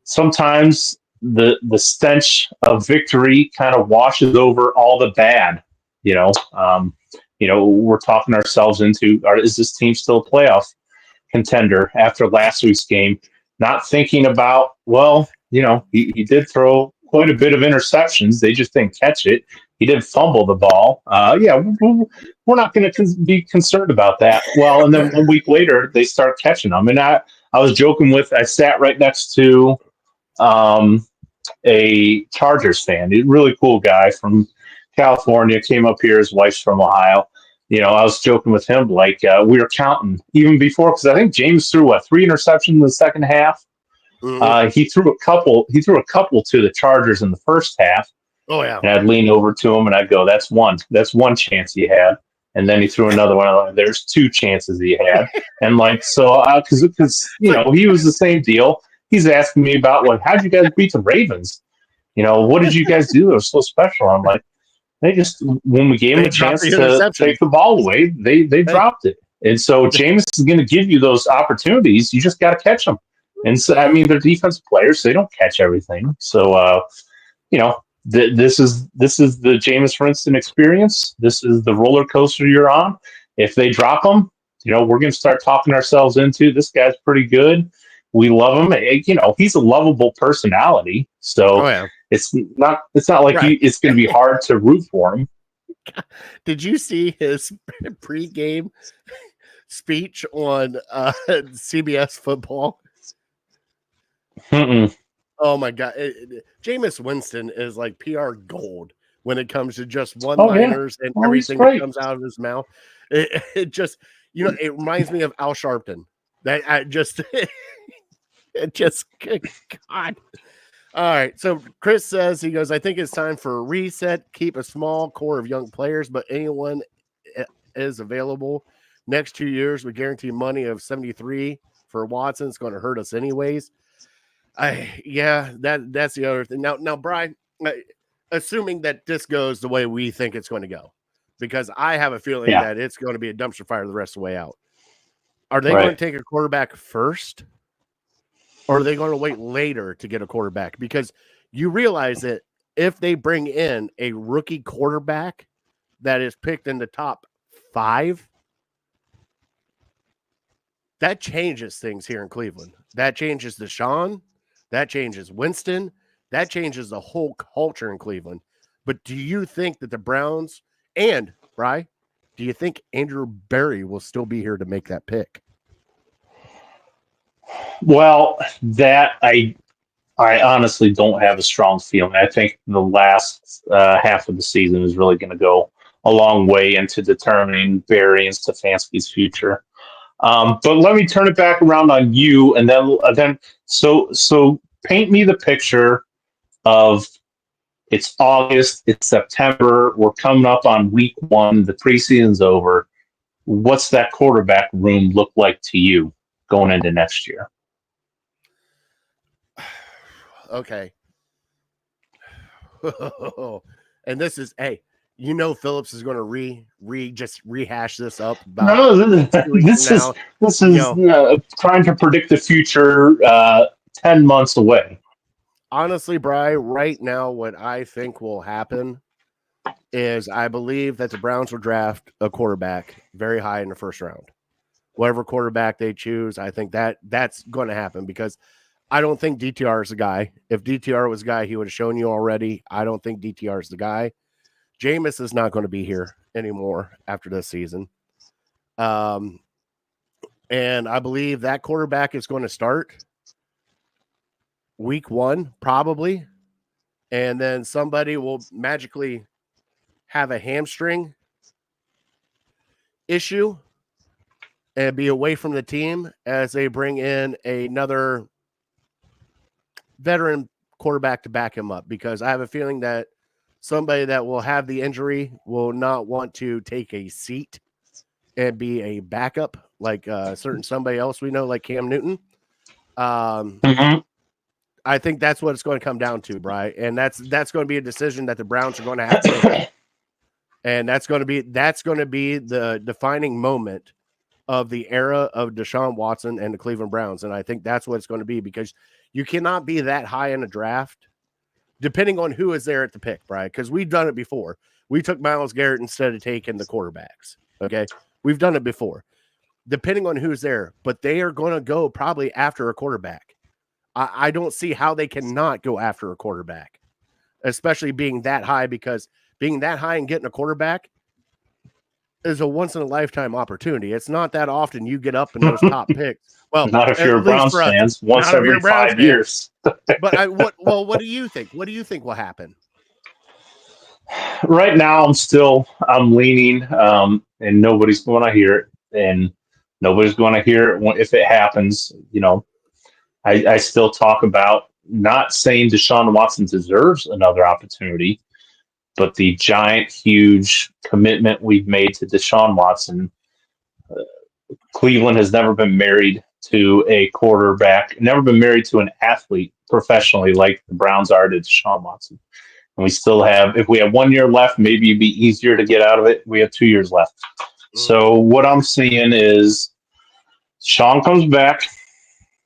Speaker 4: sometimes the stench of victory kind of washes over all the bad. We're talking ourselves into, is this team still a playoff contender after last week's game? Not thinking about, he did throw quite a bit of interceptions. They just didn't catch it. He did fumble the ball. We're not going to be concerned about that. Well, and then 1 week later, they start catching them. And I was joking I sat right next to a Chargers fan, a really cool guy from California, came up here. His wife's from Ohio. I was joking with him, we were counting even before, because I think James threw 3 interceptions in the second half.
Speaker 3: Mm-hmm.
Speaker 4: He threw a couple to the Chargers in the first half.
Speaker 3: Oh yeah.
Speaker 4: And I'd lean over to him and I'd go, that's one chance he had. And then he threw another one. There's 2 chances he had. And because he was the same deal. He's asking me about how'd you guys beat the Ravens? What did you guys do that was so special? I'm like, they just, when we gave them a chance to take the ball away, they dropped it. And so Jameis is going to give you those opportunities. You just got to catch them. And so, they're defensive players. So they don't catch everything. So, this is the Jameis Winston experience. This is the roller coaster you're on. If they drop them, we're going to start talking ourselves into, this guy's pretty good. We love him. He's a lovable personality. So it's not like it's going to be hard to root for him.
Speaker 3: Did you see his pregame speech on CBS football?
Speaker 4: Mm-mm.
Speaker 3: Oh my God. Jameis Winston is like PR gold when it comes to just one-liners and everything that comes out of his mouth. It just, it reminds me of Al Sharpton. That I just, God. All right. So Chris says, he goes, I think it's time for a reset. Keep a small core of young players, but anyone is available. Next 2 years, we guarantee money of 73 for Watson. It's going to hurt us anyways. That's the other thing. Now, Brian, assuming that this goes the way we think it's going to go, because I have a feeling that it's going to be a dumpster fire the rest of the way out. Are they going to take a quarterback first, or are they going to wait later to get a quarterback? Because you realize that if they bring in a rookie quarterback that is picked in the top 5, that changes things here in Cleveland. That changes Deshaun. That changes Winston. That changes the whole culture in Cleveland. But do you think that the Browns and, Bri, do you think Andrew Berry will still be here to make that pick?
Speaker 4: Well, that I honestly don't have a strong feeling. I think the last half of the season is really going to go a long way into determining Berry and Stefanski's future. But let me turn it back around on you, and then so paint me the picture of, it's August, it's September, we're coming up on week 1, the preseason's over. What's that quarterback room look like to you going into next year?
Speaker 3: Okay. And this is, Phillips is going to just rehash this up.
Speaker 4: This is trying to predict the future 10 months away.
Speaker 3: Honestly, Bri, right now, what I think will happen is I believe that the Browns will draft a quarterback very high in the first round. Whatever quarterback they choose, I think that's going to happen, because I don't think DTR is the guy. If DTR was the guy, he would have shown you already. I don't think DTR is the guy. Jameis is not going to be here anymore after this season. And I believe that quarterback is going to start week 1, probably. And then somebody will magically have a hamstring issue and be away from the team as they bring in another veteran quarterback to back him up, because I have a feeling that somebody that will have the injury will not want to take a seat and be a backup like somebody else we know, like Cam Newton. I think that's what it's going to come down to, Bri. And that's going to be a decision that the Browns are going to have to make. And that's going to be the defining moment of the era of Deshaun Watson and the Cleveland Browns. And I think that's what it's going to be, because you cannot be that high in a draft, depending on who is there at the pick, Bri. Because we've done it before. We took Myles Garrett instead of taking the quarterbacks. Okay. We've done it before, depending on who's there, but they are going to go probably after a quarterback. I don't see how they cannot go after a quarterback, especially being that high, because being that high and getting a quarterback is a once in a lifetime opportunity. It's not that often you get up in those top picks. Well,
Speaker 4: not if you're a Browns fan. Once every 5 years.
Speaker 3: But what do you think? What do you think will happen?
Speaker 4: Right now, I'm leaning, and nobody's going to hear it, and nobody's going to hear it if it happens. You know, I still talk about not saying Deshaun Watson deserves another opportunity, but the giant, huge commitment we've made to Deshaun Watson. Cleveland has never been married to a quarterback, never been married to an athlete professionally like the Browns are to Deshaun Watson. And we still have, if we have 1 year left, maybe it'd be easier to get out of it. We have 2 years left. So what I'm seeing is Sean comes back.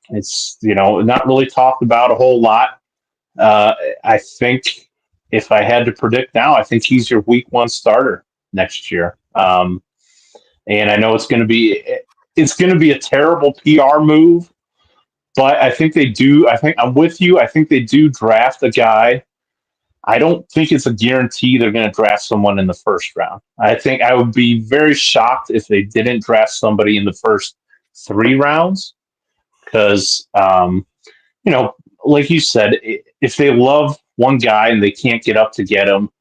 Speaker 4: It's, not really talked about a whole lot. I think if I had to predict now, I think he's your week 1 starter next year. And I know it's going to be a terrible PR move, but I think I'm with you. I think they do draft a guy. I don't think it's a guarantee they're going to draft someone in the first round. I think I would be very shocked if they didn't draft somebody in the first 3 rounds. Because, like you said, if they love one guy and they can't get up to get him,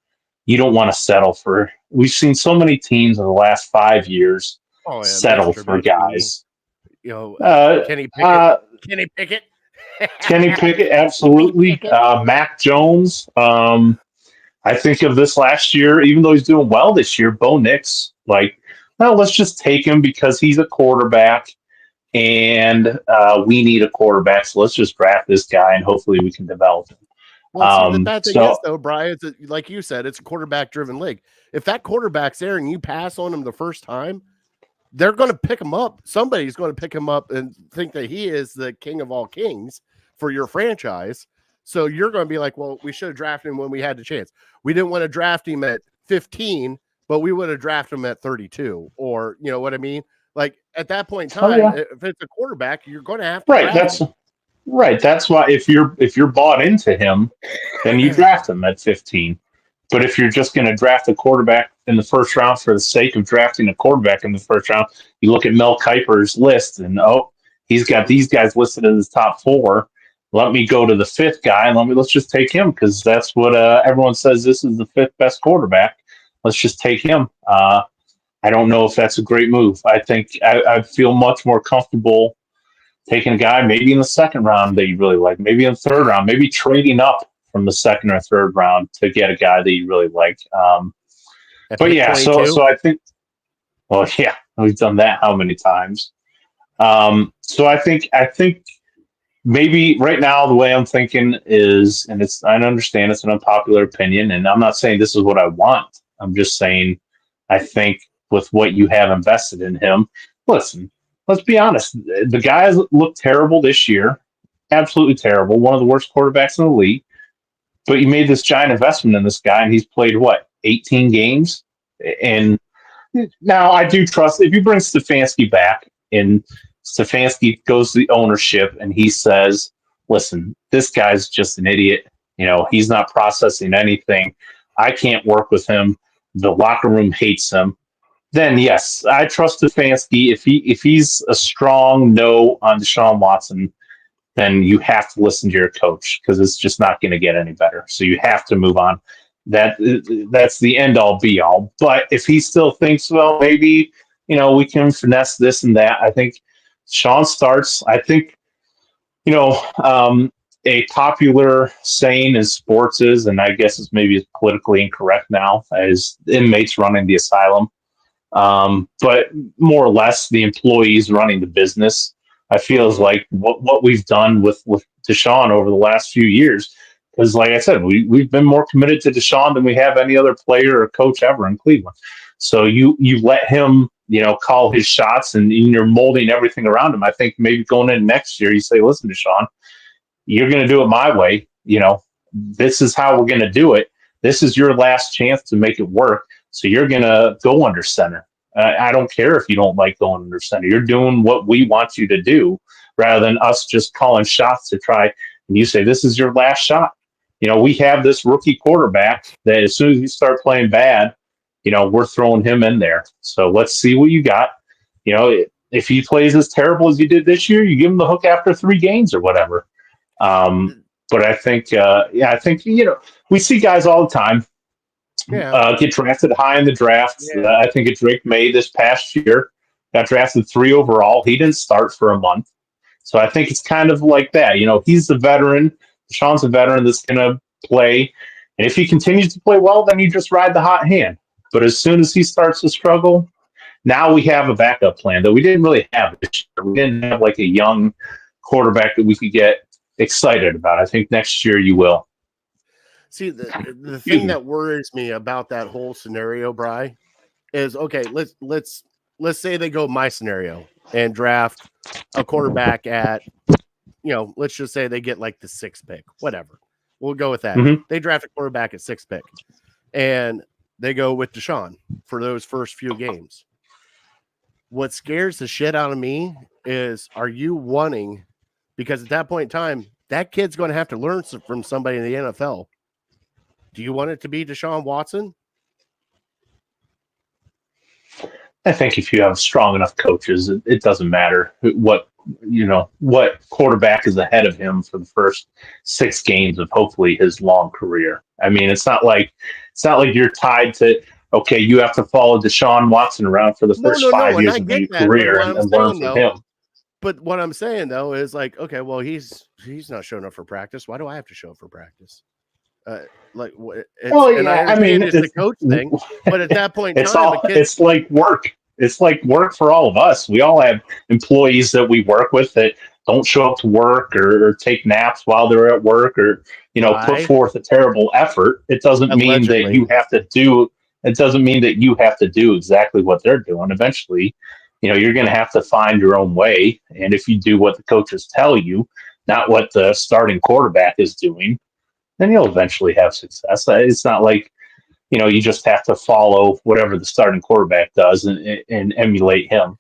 Speaker 4: you don't want to settle for. We've seen so many teams in the last 5 years settle for guys.
Speaker 3: Kenny Pickett.
Speaker 4: Kenny Pickett, absolutely. Mac Jones. I think of this last year, even though he's doing well this year, Bo Nix, let's just take him because he's a quarterback. And we need a quarterback, so let's just draft this guy, and hopefully we can develop him.
Speaker 3: Well, the bad thing is, though, Brian, like you said, it's a quarterback-driven league. If that quarterback's there and you pass on him the first time, they're going to pick him up. Somebody's going to pick him up and think that he is the king of all kings for your franchise. So you're going to be like, well, we should have drafted him when we had the chance. We didn't want to draft him at 15, but we would have drafted him at 32, or you know what I mean? Like at that point in time, if it's a quarterback, you're going to have to
Speaker 4: Right. That's why if you're bought into him, then you draft him at 15. But if you're just going to draft a quarterback in the first round for the sake of drafting a quarterback in the first round, you look at Mel Kiper's list and he's got these guys listed as his top 4. Let me go to the 5th guy and let's just take him because that's what everyone says. This is the 5th best quarterback. Let's just take him. I don't know if that's a great move. I think I feel much more comfortable taking a guy maybe in the 2nd round that you really like, maybe in the 3rd round, maybe trading up from the 2nd or 3rd round to get a guy that you really like. But yeah, so I think, well, yeah, we've done that how many times? So I think maybe right now the way I'm thinking is, and I understand it's an unpopular opinion, and I'm not saying this is what I want. I'm just saying I think with what you have invested in him, listen, let's be honest. The guys look terrible this year, absolutely terrible. One of the worst quarterbacks in the league. But you made this giant investment in this guy, and he's played 18 games. And now I do trust if you bring Stefanski back, and Stefanski goes to the ownership, and he says, "Listen, this guy's just an idiot. He's not processing anything. I can't work with him. The locker room hates him." Then yes, I trust Stefanski. If he's a strong no on Deshaun Watson, then you have to listen to your coach because it's just not going to get any better. So you have to move on. That's the end all be all. But if he still thinks, well, maybe we can finesse this and that, I think Sean starts. I think a popular saying in sports is, and I guess it's politically incorrect now, is inmates running the asylum. But more or less, the employees running the business. I feel is like what we've done with Deshaun over the last few years. Because, like I said, we've been more committed to Deshaun than we have any other player or coach ever in Cleveland. So you let him, call his shots, and you're molding everything around him. I think maybe going in next year, you say, listen, Deshaun, you're going to do it my way. This is how we're going to do it. This is your last chance to make it work. So you're going to go under center. I don't care if you don't like going under center. You're doing what we want you to do rather than us just calling shots to try. And you say, this is your last shot. We have this rookie quarterback that as soon as you start playing bad, we're throwing him in there. So let's see what you got. If he plays as terrible as he did this year, you give him the hook after 3 games or whatever. But I think, we see guys all the time get drafted high in the draft.
Speaker 3: Yeah.
Speaker 4: I think Drake May this past year got drafted 3 overall. He didn't start for a month. So I think it's kind of like that. He's the veteran. Deshaun's a veteran that's going to play. And if he continues to play well, then you just ride the hot hand. But as soon as he starts to struggle, now we have a backup plan that we didn't really have this year. We didn't have like a young quarterback that we could get excited about. I think next year you will.
Speaker 3: See, the thing that worries me about that whole scenario, Bri, is okay. Let's say they go my scenario and draft a quarterback at, let's just say they get like the 6th pick, whatever. We'll go with that.
Speaker 4: Mm-hmm.
Speaker 3: They draft a quarterback at 6th pick, and they go with Deshaun for those first few games. What scares the shit out of me is, are you wanting? Because at that point in time, that kid's going to have to learn from somebody in the NFL. Do you want it to be Deshaun Watson?
Speaker 4: I think if you have strong enough coaches, it doesn't matter what quarterback is ahead of him for the first 6 games of hopefully his long career. I mean, it's not like you're tied to, okay, you have to follow Deshaun Watson around for the first 5 years of your career and learn from him.
Speaker 3: But what I'm saying though is like, okay, well, he's not showing up for practice. Why do I have to show up for practice? I mean, it's the coach thing, but at that point in time,
Speaker 4: it's like work. It's like work for all of us. We all have employees that we work with that don't show up to work or take naps while they're at work or, put forth a terrible effort. It doesn't mean that you have to do. It doesn't mean that you have to do exactly what they're doing. Eventually, you're going to have to find your own way. And if you do what the coaches tell you, not what the starting quarterback is doing, then you'll eventually have success. It's not like, you just have to follow whatever the starting quarterback does and emulate him.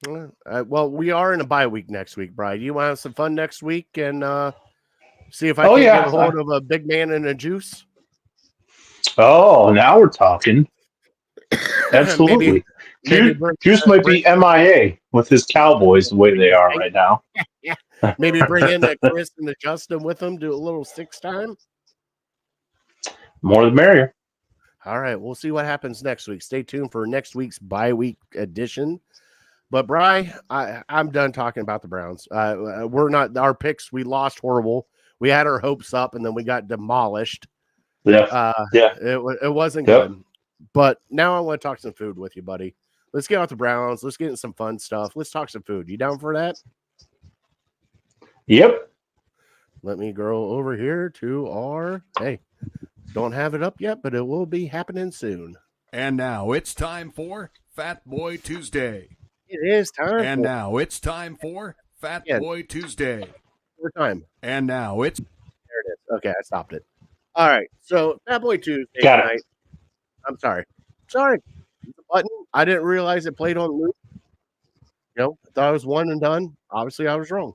Speaker 3: Well, we are in a bye week next week, Brian. You want to have some fun next week and see if I can get a hold of a big man and a juice?
Speaker 4: Oh, now we're talking. Absolutely. Juice might be MIA with his Cowboys the way they are right now.
Speaker 3: Maybe bring in that Chris and the Justin with them, do a little 6 time.
Speaker 4: More the merrier.
Speaker 3: All right, we'll see what happens next week. Stay tuned for next week's bye week edition. But Bri, I'm done talking about the Browns. We're not our picks. We lost horrible. We had our hopes up, and then we got demolished.
Speaker 4: Yeah,
Speaker 3: it wasn't good. But now I want to talk some food with you, buddy. Let's get out the Browns. Let's get in some fun stuff. Let's talk some food. You down for that?
Speaker 4: Yep.
Speaker 3: Let me go over here to our don't have it up yet, but it will be happening soon.
Speaker 5: And now it's time for Fat Boy Tuesday.
Speaker 3: It is time.
Speaker 5: And now it's time for Fat Boy Tuesday.
Speaker 3: More time.
Speaker 5: And now it's
Speaker 3: there it is. Okay, I stopped it. All right. So Fat Boy Tuesday
Speaker 4: tonight.
Speaker 3: I'm sorry. The button. I didn't realize it played on loop. I thought it was one and done. Obviously, I was wrong.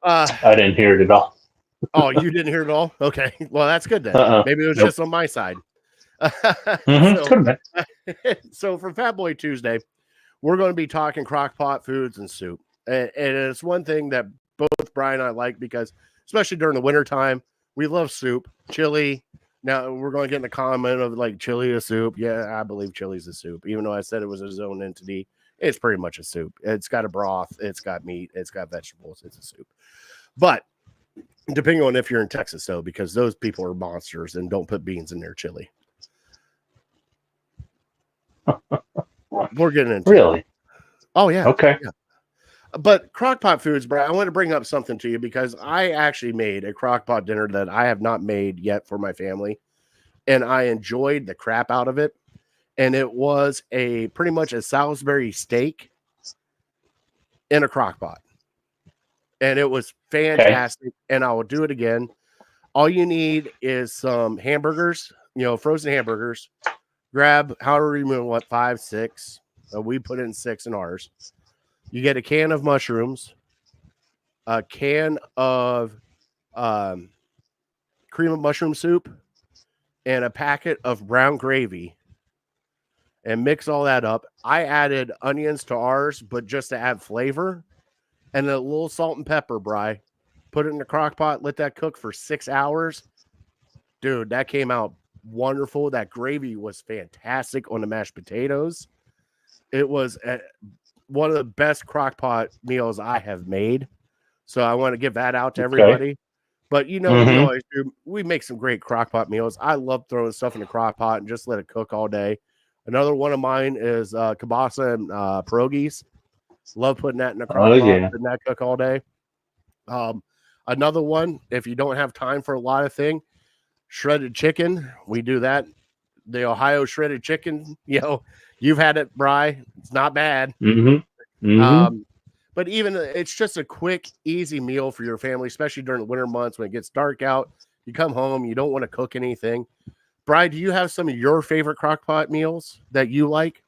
Speaker 4: I didn't hear it at all.
Speaker 3: Oh, you didn't hear it all? Okay. Well, that's good then. Maybe it was just on my side. So for Fat Boy Tuesday, we're going to be talking crock pot foods and soup. And it's one thing that both Brian and I like because, especially during the wintertime, we love soup, chili. Now, we're going to get in the comment of like chili a soup. Yeah, I believe chili's a soup. Even though I said it was its own entity, it's pretty much a soup. It's got a broth. It's got meat. It's got vegetables. It's a soup. But depending on if you're in Texas, though, because those people are monsters and don't put beans in their chili. We're getting into
Speaker 4: Really?
Speaker 3: Oh, yeah.
Speaker 4: Okay.
Speaker 3: Yeah. But crockpot foods, bro, I want to bring up something to you because I actually made a crockpot dinner that I have not made yet for my family, and I enjoyed the crap out of it. And it was a pretty much a Salisbury steak in a crockpot. And it was fantastic. And I will do it again. All you need is some hamburgers, frozen hamburgers. Grab however you want, 5, 6. We put in 6 in ours. You get a can of mushrooms, a can of cream of mushroom soup, and a packet of brown gravy, and mix all that up. I added onions to ours, but just to add flavor, and a little salt and pepper, Bri. Put it in the crock pot, let that cook for 6 hours. Dude, that came out wonderful. That gravy was fantastic on the mashed potatoes. It was one of the best crock pot meals I have made. So I want to give that out to everybody. But we always do. We make some great crock pot meals. I love throwing stuff in the crock pot and just let it cook all day. Another one of mine is kielbasa and pierogies. Love putting that in the crock pot and that cook all day. Another one, if you don't have time for a lot of things, shredded chicken. We do that. The Ohio shredded chicken, you've had it, Bri. It's not bad. But even it's just a quick, easy meal for your family, especially during the winter months when it gets dark out. You come home, you don't want to cook anything. Bri, do you have some of your favorite crockpot meals that you like?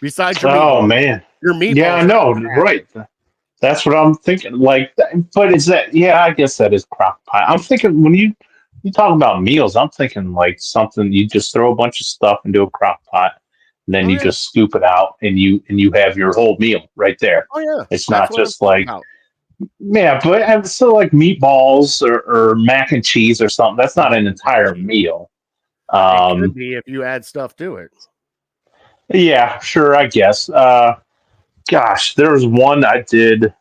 Speaker 3: Besides your meatballs.
Speaker 4: Man.
Speaker 3: Your meatballs.
Speaker 4: Yeah, I know. Right. That's what I'm thinking. Like, but is that, I guess that is crock pot. I'm thinking when you talk about meals, I'm thinking like something you just throw a bunch of stuff into a crock pot, and then you just scoop it out and you have your whole meal right there.
Speaker 3: Oh yeah.
Speaker 4: It's not just like, but so like meatballs or mac and cheese or something. That's not an entire meal.
Speaker 3: It could be if you add stuff to it.
Speaker 4: Yeah, sure, I guess. Gosh, there was one I did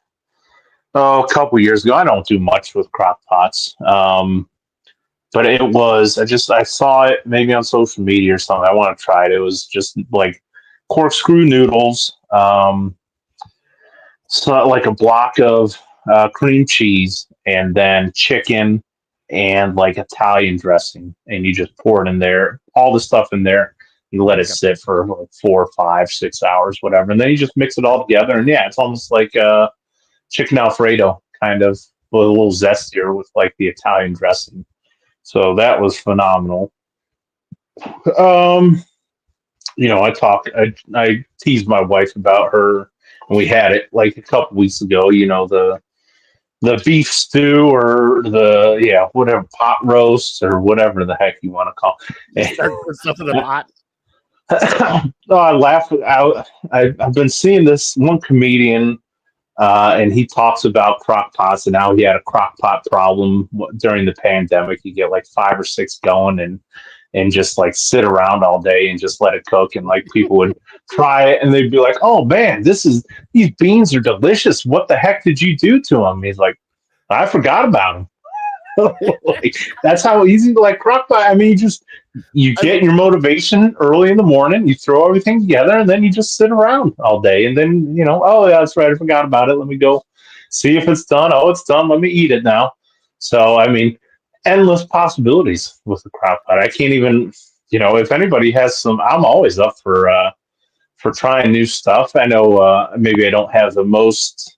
Speaker 4: a couple years ago. I don't do much with crock pots. But it was, I saw it maybe on social media or something. I want to try it. It was just like corkscrew noodles, so like a block of cream cheese, and then chicken and like Italian dressing. And you just pour it in there, all the stuff in there. You let it sit for like 4, 5, 6 hours, whatever. And then you just mix it all together. And it's almost like chicken Alfredo, kind of, with a little zestier with like the Italian dressing. So that was phenomenal. I teased my wife about her, and we had it like a couple weeks ago, the beef stew or whatever, pot roast or whatever the heck you want to call it.
Speaker 3: Stuff in the pot.
Speaker 4: I laugh out. I've been seeing this one comedian, and he talks about crock pots, and now he had a crock pot problem during the pandemic. You get like 5 or 6 going and just like sit around all day and just let it cook. And like people would try it and they'd be like, "Oh man, these beans are delicious. What the heck did you do to them?" He's like, "I forgot about them." Like, that's how easy like crock pot. I mean, you get your motivation early in the morning, you throw everything together, and then you just sit around all day. And then, oh yeah, that's right, I forgot about it. Let me go see if it's done. Oh, it's done. Let me eat it now. So, I mean, endless possibilities with the crock pot. I can't even, if anybody has some, I'm always up for trying new stuff. I know maybe I don't have the most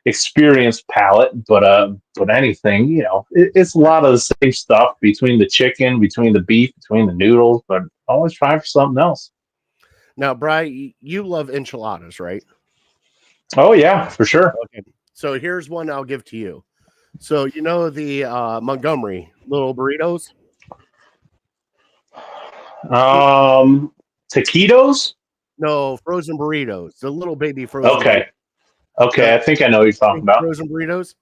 Speaker 4: experienced palate, but anything, it's a lot of the same stuff between the chicken, between the beef, between the noodles, but always try for something else.
Speaker 3: Now, Bri, you love enchiladas, right?
Speaker 4: Oh yeah, for sure.
Speaker 3: Okay. So here's one I'll give to you. So the Montgomery little burritos?
Speaker 4: Taquitos?
Speaker 3: No, frozen burritos. The little baby frozen.
Speaker 4: Okay. Okay, I think I know what you're talking about.
Speaker 3: Frozen burritos.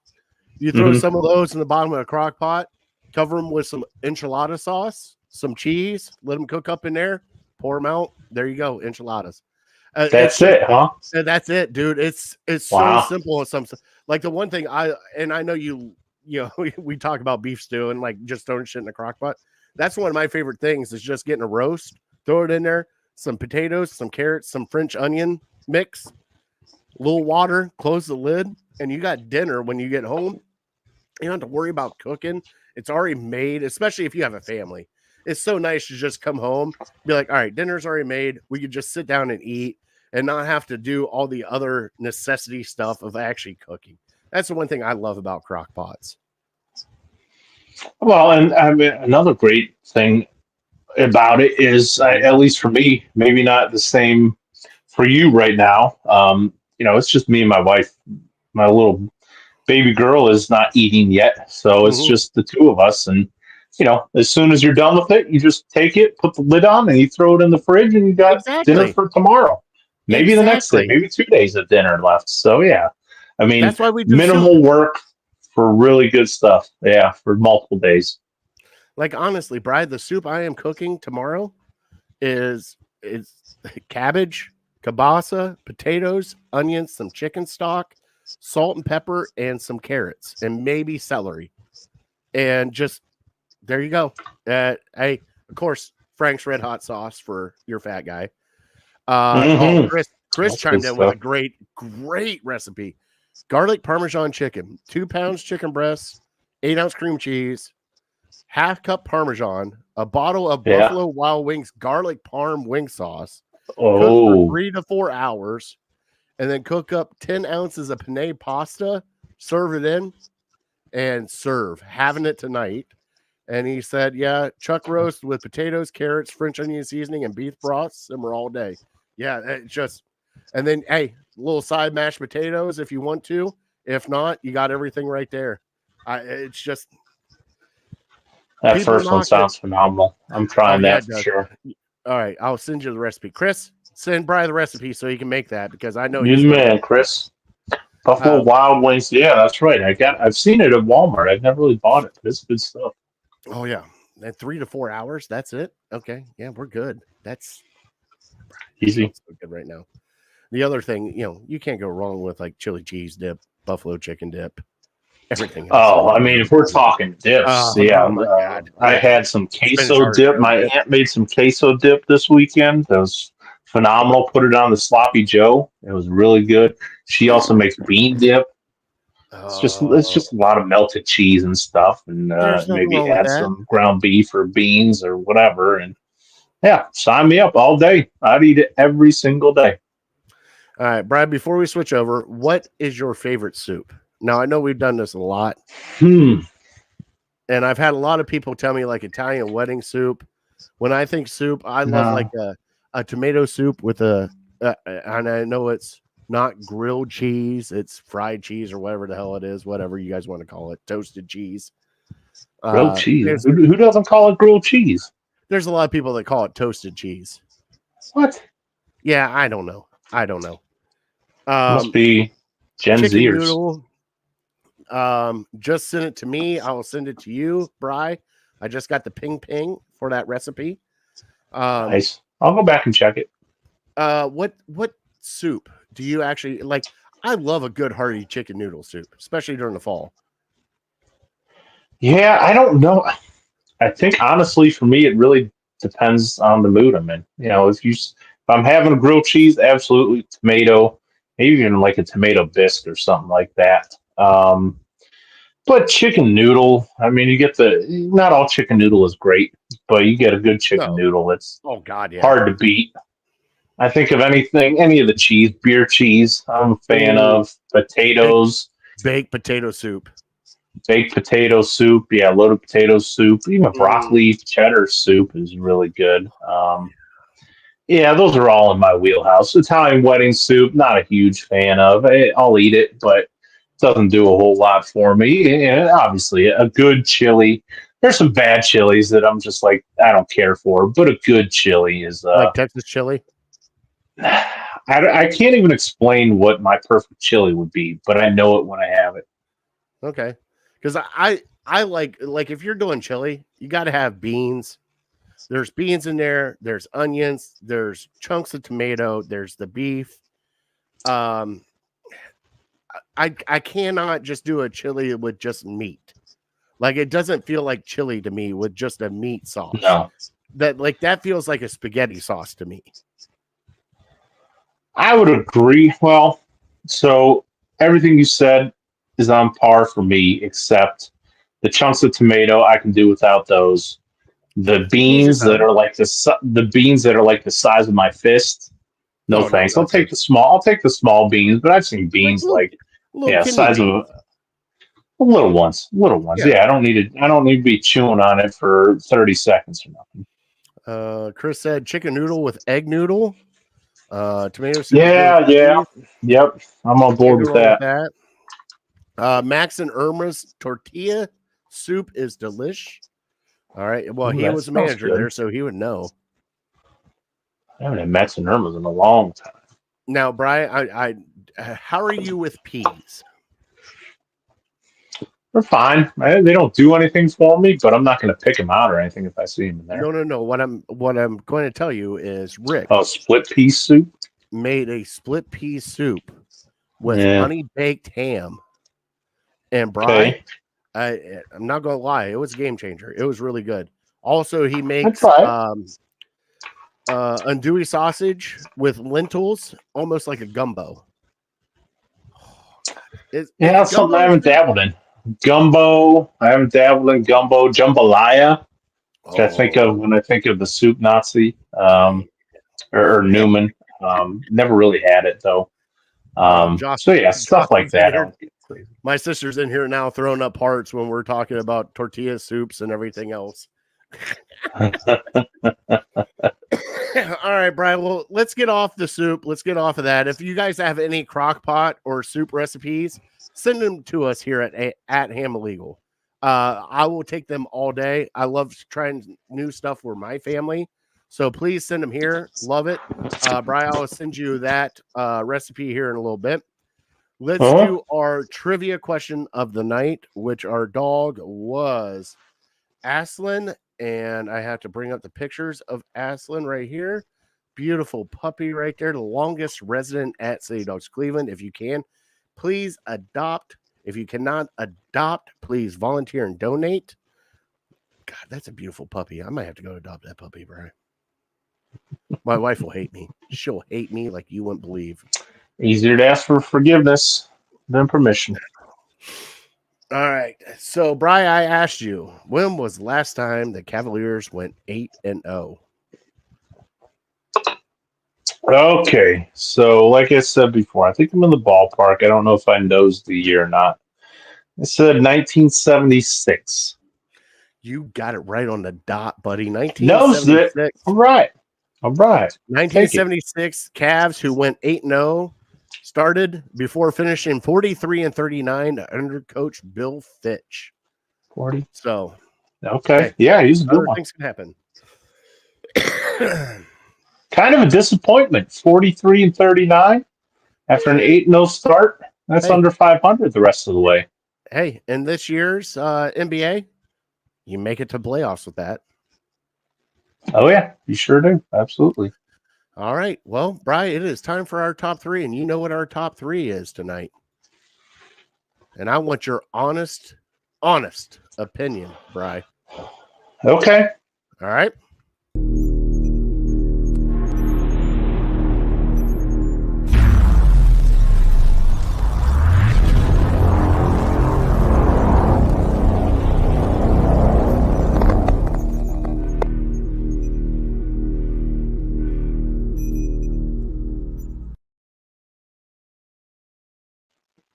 Speaker 3: You throw some of those in the bottom of a crock pot, cover them with some enchilada sauce, some cheese, let them cook up in there, pour them out. There you go, enchiladas.
Speaker 4: That's it, huh?
Speaker 3: That's it, dude. It's
Speaker 4: wow.
Speaker 3: So simple and some like the one thing I know we talk about beef stew and like just throwing shit in the crock pot. That's one of my favorite things is just getting a roast, throw it in there, some potatoes, some carrots, some French onion mix. little water, close the lid, and you got dinner when you get home. You don't have to worry about cooking. It's already made, especially if you have a family. It's so nice to just come home, be like, all right, dinner's already made. We could just sit down and eat and not have to do all the other necessity stuff of actually cooking. That's the one thing I love about crock pots.
Speaker 4: Well, and I mean, another great thing about it is, at least for me, maybe not the same for you right now. It's just me and my wife. My little baby girl is not eating yet, so it's just the two of us. And as soon as you're done with it, you just take it, put the lid on, and you throw it in the fridge, and you got dinner for tomorrow. Maybe the next day, maybe 2 days of dinner left. So yeah, I mean,
Speaker 3: that's why we do
Speaker 4: minimal work for really good stuff. Yeah, for multiple days.
Speaker 3: Like, honestly, Bride, the soup I am cooking tomorrow is cabbage, kielbasa, potatoes, onions, some chicken stock, salt and pepper, and some carrots, and maybe celery. And just, there you go. Hey, of course, Frank's Red Hot sauce for your fat guy. Chris chimed in with a great recipe. Garlic Parmesan chicken, 2 pounds chicken breasts, 8-ounce cream cheese, half cup Parmesan, a bottle of Buffalo Wild Wings garlic parm wing sauce, cook for 3 to 4 hours, and then cook up 10 ounces of penne pasta, serve it in, and serve. Having it tonight. And he said, yeah, chuck roast with potatoes, carrots, French onion seasoning, and beef broth, simmer all day. Yeah, it just, and then, hey, little side mashed potatoes if you want to. If not, you got everything right there. It's just,
Speaker 4: that first one sounds phenomenal. I'm trying that for sure.
Speaker 3: All right, I'll send you the recipe. Chris, send Brian the recipe so he can make that, because I know
Speaker 4: you're the man, Chris. Buffalo Wild Wings. Yeah, that's right. I've seen it at Walmart. I've never really bought it. It's good stuff.
Speaker 3: Oh yeah, and 3 to 4 hours. That's it. Okay, yeah, we're good. That's
Speaker 4: easy.
Speaker 3: So good right now. The other thing, you can't go wrong with like chili cheese dip, buffalo chicken dip, everything else.
Speaker 4: Oh, I mean, if we're talking dips, I had some queso dip. My aunt made some queso dip this weekend. That was phenomenal. Put it on the sloppy Joe. It was really good. She also makes bean dip. It's just a lot of melted cheese and stuff, and maybe add some ground beef or beans or whatever. And yeah, sign me up all day. I'd eat it every single day.
Speaker 3: All right, Brad, before we switch over, what is your favorite soup? Now, I know we've done this a lot. And I've had a lot of people tell me like Italian wedding soup. When I think soup, I love like a tomato soup with and I know it's not grilled cheese, it's fried cheese or whatever the hell it is, whatever you guys want to call it, toasted cheese.
Speaker 4: Grilled cheese? Who doesn't call it grilled cheese?
Speaker 3: There's a lot of people that call it toasted cheese.
Speaker 4: What?
Speaker 3: Yeah, I don't know.
Speaker 4: Must be Gen Zers.
Speaker 3: Noodle, just send it to me. I will send it to you, Bri. I just got the ping for that recipe.
Speaker 4: Nice. I'll go back and check it.
Speaker 3: What soup do you actually like? I love a good hearty chicken noodle soup, especially during the fall.
Speaker 4: Yeah, I don't know. I think honestly, for me, it really depends on the mood I'm in. If I'm having a grilled cheese, absolutely tomato, maybe even like a tomato bisque or something like that. But chicken noodle, I mean, you get not all chicken noodle is great, but you get a good chicken noodle. It's hard to beat. I think of any of the cheese, beer cheese, I'm a fan of. Potatoes.
Speaker 3: Baked potato soup.
Speaker 4: Yeah, loaded potato soup. Even broccoli cheddar soup is really good. Yeah, those are all in my wheelhouse. Italian wedding soup, not a huge fan of. I'll eat it, but it doesn't do a whole lot for me. And obviously, a good chili. There's some bad chilies that I'm just like, I don't care for, but a good chili is...
Speaker 3: like Texas chili?
Speaker 4: I can't even explain what my perfect chili would be, but I know it when I have it.
Speaker 3: Okay. Because I like if you're doing chili, you got to have beans. There's beans in there. There's onions. There's chunks of tomato. There's the beef. I cannot just do a chili with just meat. Like, it doesn't feel like chili to me with just a meat sauce.
Speaker 4: No.
Speaker 3: That feels like a spaghetti sauce to me.
Speaker 4: I would agree. Well, So everything you said is on par for me, except the chunks of tomato. I can do without those. The beans that are like the beans that are like the size of my fist. No
Speaker 3: Oh, no,
Speaker 4: thanks. I'll
Speaker 3: that's
Speaker 4: take the small. I'll take the small beans, but I've seen beans like
Speaker 3: little kidney
Speaker 4: size
Speaker 3: beans.
Speaker 4: of little ones. Little ones.
Speaker 3: Yeah.
Speaker 4: Yeah, I don't need to be chewing on it for 30 seconds or nothing.
Speaker 3: Chris said chicken noodle with egg noodle. Tomato soup.
Speaker 4: Yeah. Yep. I'm on board with that.
Speaker 3: Max and Irma's tortilla soup is delish. All right. Well,
Speaker 4: Ooh,
Speaker 3: he
Speaker 4: that
Speaker 3: was a
Speaker 4: smells
Speaker 3: manager
Speaker 4: good.
Speaker 3: there, so he would know.
Speaker 4: I haven't had Max and Irma's in a long time.
Speaker 3: Now, Brian, how are you with peas?
Speaker 4: They're fine. They don't do anything for me, but I'm not going to pick them out or anything if I see them in there.
Speaker 3: No. What I'm going to tell you is Rick
Speaker 4: Split pea soup
Speaker 3: made a split pea soup with honey baked ham. And Brian,
Speaker 4: Okay.
Speaker 3: I'm not going to lie, it was a game changer. It was really good. Also, he makes andouille sausage with lentils, almost like a gumbo.
Speaker 4: That's something I haven't dabbled in. Gumbo. I haven't dabbled in gumbo. Jambalaya. Which I think of when I think of the soup Nazi or Newman. Never really had it though. Stuff like that.
Speaker 3: My sister's in here now throwing up hearts when we're talking about tortilla soups and everything else. All right, Brian. Well, let's get off the soup. Let's get off of that. If you guys have any crock pot or soup recipes, send them to us here at Ham Illegal. I will take them all day. I love trying new stuff for my family. So please send them here. Love it. Brian, I'll send you that recipe here in a little bit. Let's do our trivia question of the night, which our dog was Aslan. And I have to bring up the pictures of Aslan right here. Beautiful puppy right there. The longest resident at City Dogs Cleveland. If you can, please adopt. If you cannot adopt, please volunteer and donate. God, that's a beautiful puppy. I might have to go adopt that puppy, Brian. My wife will hate me. She'll hate me like you wouldn't believe.
Speaker 4: Easier to ask for forgiveness than permission.
Speaker 3: All right. So, Brian, I asked you, when was the last time the Cavaliers went 8-0?
Speaker 4: Okay. So, like I said before, I think I'm in the ballpark. I don't know if I knows the year or not. I said 1976.
Speaker 3: You got it right on the dot, buddy.
Speaker 4: Knows it.
Speaker 3: 1976.
Speaker 4: All right.
Speaker 3: 1976 Cavs, who went 8-0, started before finishing 43-39 under coach Bill Fitch.
Speaker 4: 40.
Speaker 3: So,
Speaker 4: okay. Yeah, he's a good one.
Speaker 3: Things can happen.
Speaker 4: Kind of a disappointment. 43-39 after an 8-0 start. That's under 500 the rest of the way.
Speaker 3: Hey, in this year's NBA, you make it to playoffs with that.
Speaker 4: Oh, yeah, you sure do. Absolutely.
Speaker 3: All right. Well, Brian, it is time for our top three, and you know what our top three is tonight. And I want your honest opinion, Brian.
Speaker 4: Okay.
Speaker 3: All right.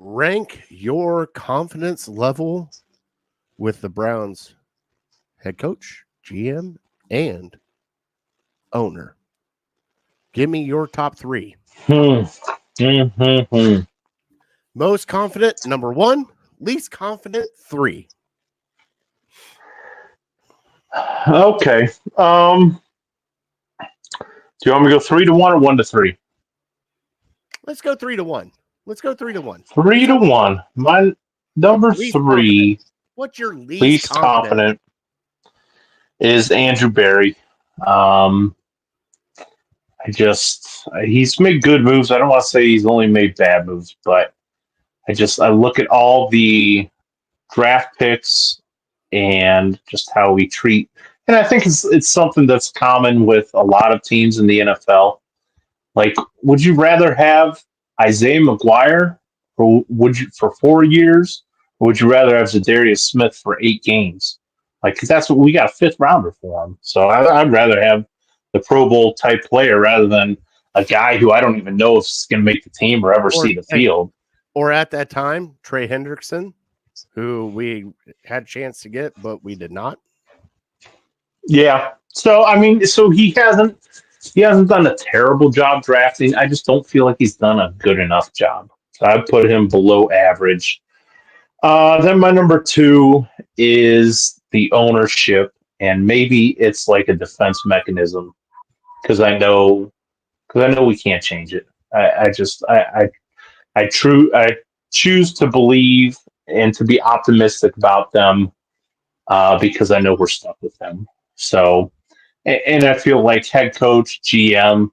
Speaker 3: Rank your confidence level with the Browns head coach, GM, and owner. Give me your top three. Most confident, number 1. Least confident, 3.
Speaker 4: Okay. Do you want me to go 3-1 or 1-3?
Speaker 3: Let's go 3-1. Let's go 3-1.
Speaker 4: 3-1. My number
Speaker 3: Least
Speaker 4: 3.
Speaker 3: confident. What's your
Speaker 4: Least confident is Andrew Berry. He's made good moves. I don't want to say he's only made bad moves, but I look at all the draft picks and just how we treat. And I think it's something that's common with a lot of teams in the NFL. Like, would you rather have Isaiah McGuire, or would you for 4 years, or would you rather have Zadarius Smith for 8 games? Like, because that's what we got, a fifth rounder for him. So I'd rather have the Pro Bowl type player rather than a guy who I don't even know if he's going to make the team or ever see the field.
Speaker 3: Or at that time, Trey Hendrickson, who we had a chance to get, but we did not.
Speaker 4: Yeah. So I mean, so he hasn't done a terrible job drafting. I just don't feel like he's done a good enough job. So I'd put him below average. Then my number 2 is the ownership, and maybe it's like a defense mechanism because I know we can't change it. I choose to believe and to be optimistic about them because I know we're stuck with them. So, and I feel like head coach, GM,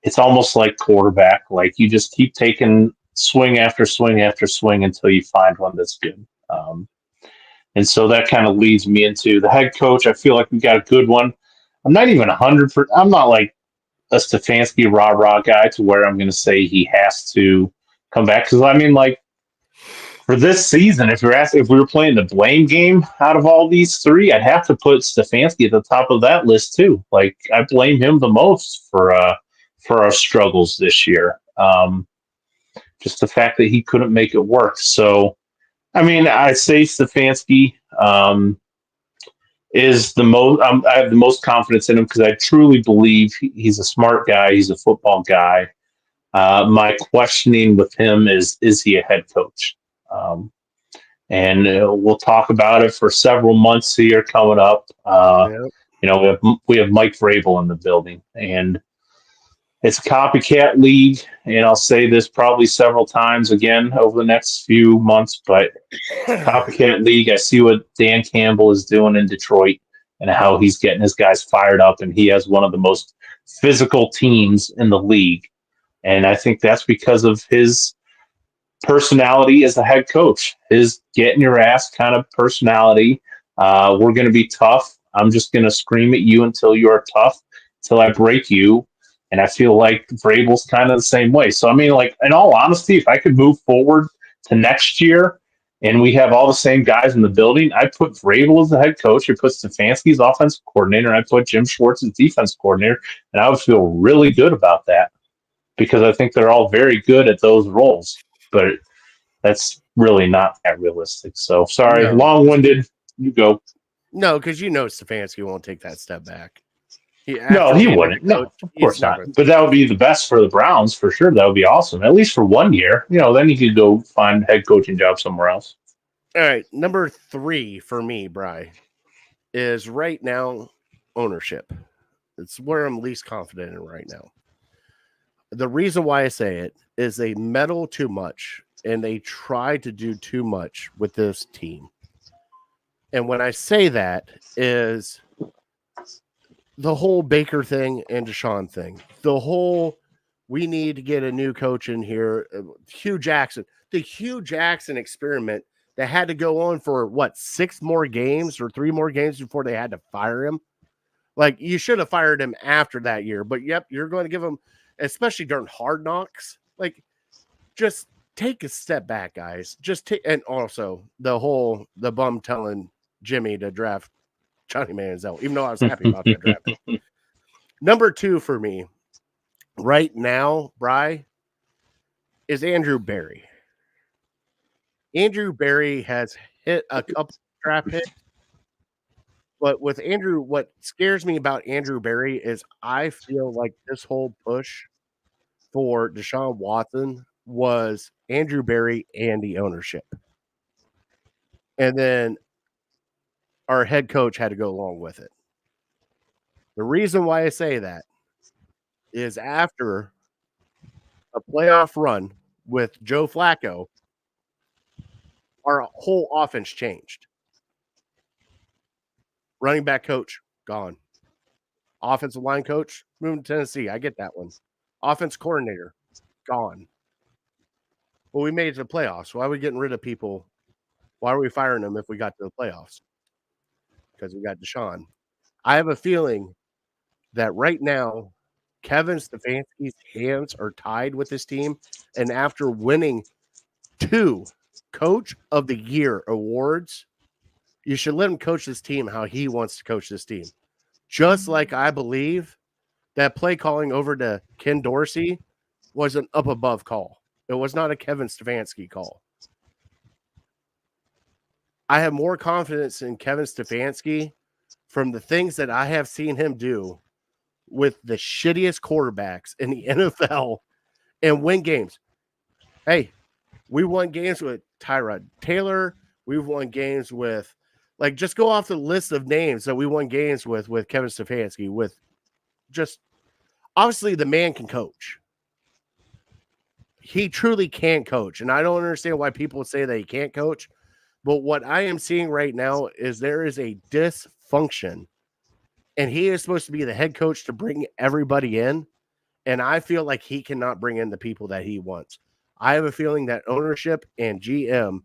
Speaker 4: it's almost like quarterback. Like you just keep taking swing after swing after swing until you find one that's good. And so that kind of leads me into the head coach. I feel like we got a good one. I'm not even 100%. I'm not like a Stefanski rah-rah guy to where I'm going to say he has to come back. Because, I mean, like, for this season, if we were playing the blame game out of all these 3, I'd have to put Stefanski at the top of that list, too. Like, I blame him the most for our struggles this year. Just the fact that he couldn't make it work. So, I mean, I say Stefanski is the most. I have the most confidence in him because I truly believe he's a smart guy. He's a football guy. My questioning with him is he a head coach? And we'll talk about it for several months here coming up. You know, we have Mike Vrabel in the building, and it's a copycat league, and I'll say this probably several times again over the next few months, but copycat league, I see what Dan Campbell is doing in Detroit and how he's getting his guys fired up, and he has one of the most physical teams in the league. And I think that's because of his personality as a head coach, his getting your ass kind of personality. We're going to be tough. I'm just going to scream at you until you are tough, until I break you. And I feel like Vrabel's kind of the same way. So, I mean, like, in all honesty, if I could move forward to next year and we have all the same guys in the building, I'd put Vrabel as the head coach. I'd put Stefanski as offensive coordinator. I'd put Jim Schwartz as defense coordinator. And I would feel really good about that because I think they're all very good at those roles. But that's really not that realistic. So, sorry, long-winded. You go.
Speaker 3: No, because you know Stefanski won't take that step back.
Speaker 4: He wouldn't. No, of course not. But that would be the best for the Browns for sure. That would be awesome. At least for 1 year. You know, then he could go find a head coaching job somewhere else.
Speaker 3: All right. Number 3 for me, Bri, is right now ownership. It's where I'm least confident in right now. The reason why I say it is they meddle too much and they try to do too much with this team. And when I say that is the whole Baker thing and Deshaun thing, the whole we need to get a new coach in here. Hugh Jackson, the Hugh Jackson experiment that had to go on for 6 more games or 3 more games before they had to fire him. Like, you should have fired him after that year, but yep, you're going to give him, especially during Hard Knocks. Like, just take a step back, guys. And also the bum telling Jimmy to draft Johnny Manziel, even though I was happy about that draft. Number 2 for me right now, Bri, is Andrew Berry. Andrew Berry has hit a couple draft hits, but with Andrew, what scares me about Andrew Berry is I feel like this whole push for Deshaun Watson was Andrew Berry and the ownership. And then our head coach had to go along with it. The reason why I say that is after a playoff run with Joe Flacco, our whole offense changed. Running back coach, gone. Offensive line coach, moving to Tennessee. I get that one. Offense coordinator, gone. Well, we made it to the playoffs. Why are we getting rid of people? Why are we firing them if we got to the playoffs? Because we got Deshaun. I have a feeling that right now, Kevin Stefanski's hands are tied with this team. And after winning 2 Coach of the Year awards, you should let him coach this team how he wants to coach this team. Just like I believe that play calling over to Ken Dorsey was an up above call. It was not a Kevin Stefanski call. I have more confidence in Kevin Stefanski from the things that I have seen him do with the shittiest quarterbacks in the NFL and win games. Hey, we won games with Tyrod Taylor. We've won games with, like, just go off the list of names that we won games with Kevin Stefanski, with just, obviously the man can coach. He truly can coach. And I don't understand why people say that he can't coach. But what I am seeing right now is there is a dysfunction. And he is supposed to be the head coach to bring everybody in. And I feel like he cannot bring in the people that he wants. I have a feeling that ownership and GM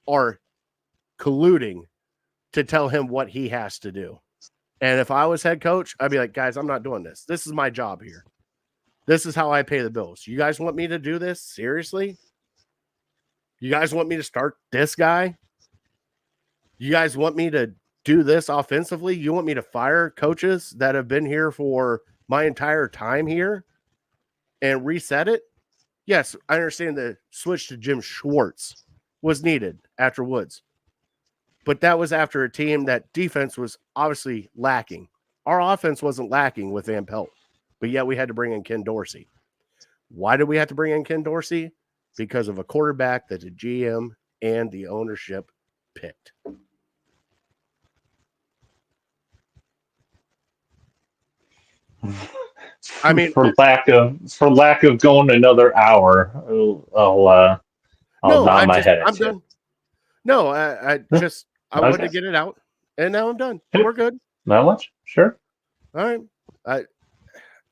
Speaker 3: are colluding to tell him what he has to do. And if I was head coach, I'd be like, guys, I'm not doing this. This is my job here. This is how I pay the bills. You guys want me to do this? Seriously? You guys want me to start this guy? You guys want me to do this offensively? You want me to fire coaches that have been here for my entire time here and reset it? Yes, I understand the switch to Jim Schwartz was needed after Woods. But that was after a team that defense was obviously lacking. Our offense wasn't lacking with Van Pelt, but yet we had to bring in Ken Dorsey. Why did we have to bring in Ken Dorsey? Because of a quarterback that the GM and the ownership picked. I mean,
Speaker 4: for lack of going another hour, I'll nod my head.
Speaker 3: I'm done. No, I wanted to get it out, and now I'm done. We're good.
Speaker 4: Not much, sure.
Speaker 3: All right.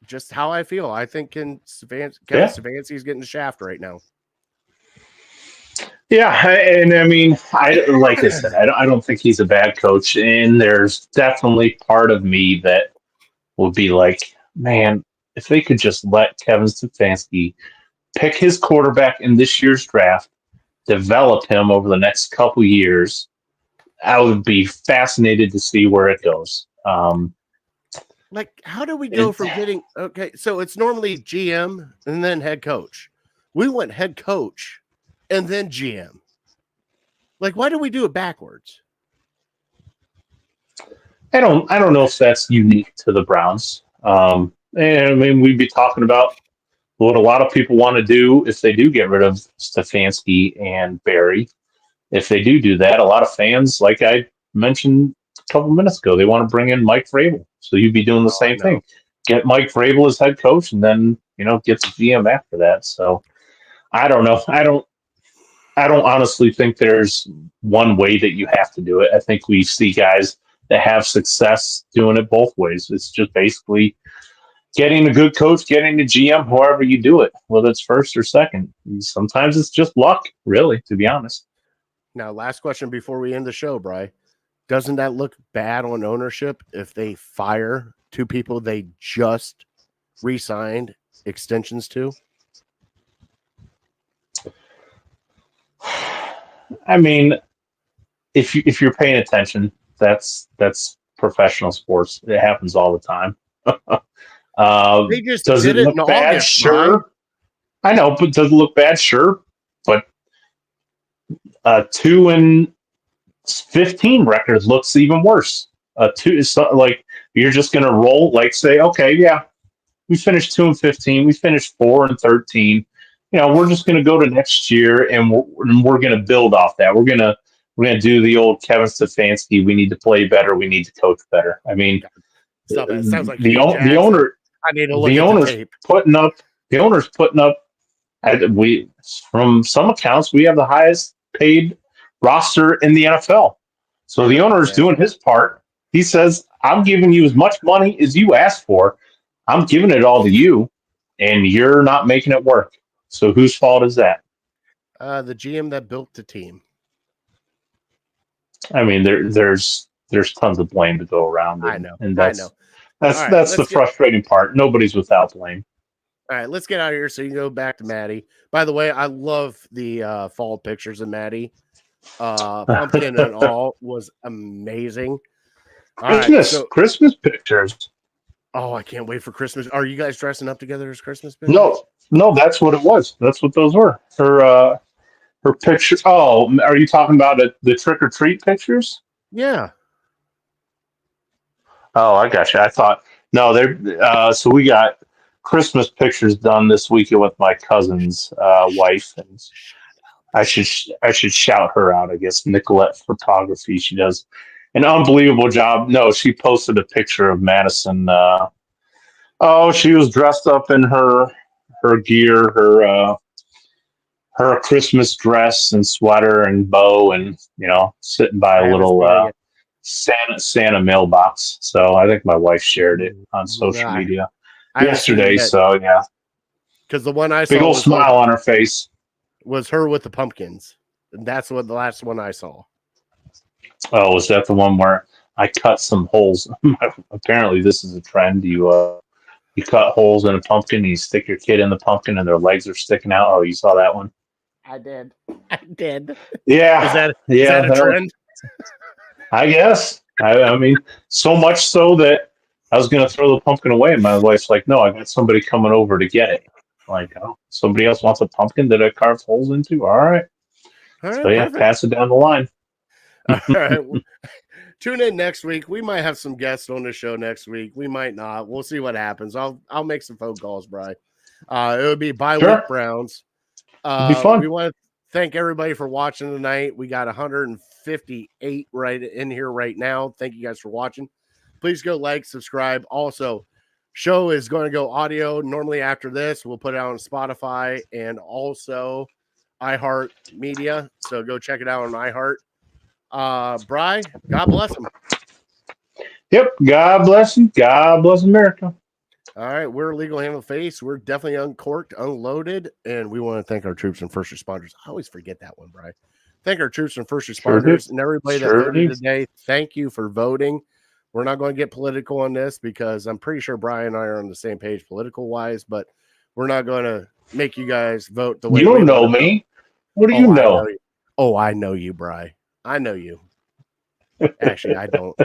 Speaker 3: Just how I feel. I think Kevin Stefanski is getting the shaft right now.
Speaker 4: Yeah, and I mean, like I said, I don't think he's a bad coach, and there's definitely part of me that will be like, man, if they could just let Kevin Stefanski pick his quarterback in this year's draft, develop him over the next couple years, I would be fascinated to see where it goes.
Speaker 3: Like, how do we go from getting okay? So it's normally GM and then head coach. We went head coach and then GM. Like, why do we do it backwards?
Speaker 4: I don't know if that's unique to the Browns. And I mean, we'd be talking about what a lot of people want to do if they do get rid of Stefanski and Barry. If they do that, a lot of fans, like I mentioned a couple minutes ago, they want to bring in Mike Vrabel. So you'd be doing the same thing. Get Mike Vrabel as head coach, and then get the GM after that. So I don't know. I don't honestly think there's one way that you have to do it. I think we see guys that have success doing it both ways. It's just basically getting a good coach, getting a GM, however you do it, whether it's first or second. And sometimes it's just luck, really, to be honest.
Speaker 3: Now, last question before we end the show, Bri. Doesn't that look bad on ownership if they fire 2 people they just re-signed extensions to?
Speaker 4: I mean, if you're paying attention, that's professional sports. It happens all the time.
Speaker 3: They just
Speaker 4: does it look bad?
Speaker 3: August,
Speaker 4: sure.
Speaker 3: Brian.
Speaker 4: I know, but does it look bad? Sure. But 2-15 record looks even worse. 2 is like you're just going to roll, like say, okay, yeah, we finished 2-15, we finished 4-13. We're just going to go to next year and we're going to build off that. We're going to do the old Kevin Stefanski. We need to play better. We need to coach better. I mean,
Speaker 3: sounds like
Speaker 4: the owner.
Speaker 3: I need to look at the tape.
Speaker 4: The owner's putting up. From some accounts, we have the highest paid roster in the NFL. So the owner is doing his part. He says, "I'm giving you as much money as you asked for. I'm giving it all to you, and you're not making it work. So whose fault is that?"
Speaker 3: The GM that built the team.
Speaker 4: I mean, there's tons of blame to go around.
Speaker 3: I know. All right,
Speaker 4: That's the
Speaker 3: let's get-
Speaker 4: frustrating part. Nobody's without blame.
Speaker 3: All right, let's get out of here so you can go back to Maddie. By the way, I love the fall pictures of Maddie. Pumpkin and all was amazing. All right,
Speaker 4: Christmas, Christmas pictures.
Speaker 3: oh, I can't wait for Christmas. Are you guys dressing up together as Christmas pictures?
Speaker 4: No, that's what it was. That's what those were. Her picture. Oh, are you talking about the trick or treat pictures?
Speaker 3: Yeah.
Speaker 4: Oh, I got you. I thought no. They're so we got Christmas pictures done this weekend with my cousin's wife, and I should shout her out. I guess Nicolette Photography. She does an unbelievable job. No, she posted a picture of Madison. She was dressed up in her gear, her Christmas dress and sweater and bow, and sitting by a little Santa mailbox. So I think my wife shared it on social media yesterday. So yeah,
Speaker 3: because the one I saw,
Speaker 4: big old smile on her face,
Speaker 3: was her with the pumpkins. And that's what the last one I saw.
Speaker 4: Oh, was that the one where I cut some holes? Apparently, this is a trend. You cut holes in a pumpkin, and you stick your kid in the pumpkin, and their legs are sticking out. Oh, you saw that one?
Speaker 3: I did.
Speaker 4: Yeah.
Speaker 3: Is that a trend?
Speaker 4: I guess. I mean, so much so that I was going to throw the pumpkin away, and my wife's like, "No, I got somebody coming over to get it." Like, oh, somebody else wants a pumpkin that I carved holes into? All right. So yeah, perfect. Pass it down the line.
Speaker 3: All right. Tune in next week. We might have some guests on the show next week. We might not. We'll see what happens. I'll make some phone calls, Bri. It would be bi-week Browns.
Speaker 4: It'd be fun.
Speaker 3: We want to thank everybody for watching tonight. We got 158 right in here right now. Thank you guys for watching. Please go like, subscribe. Also, show is going to go audio. Normally after this, we'll put it out on Spotify and also iHeart Media. So go check it out on iHeart. Bri, God bless him.
Speaker 4: Yep. God bless him. God bless America.
Speaker 3: All right. We're Legal Handle Face. We're definitely uncorked, unloaded, and we want to thank our troops and first responders. I always forget that one, Bri. Thank our troops and first responders and everybody that voted today. Thank you for voting. We're not going to get political on this because I'm pretty sure Brian and I are on the same page political wise, but we're not going to make you guys vote the way
Speaker 4: you don't know me. What do you know?
Speaker 3: I know you, Bri. I know you. Actually, I don't.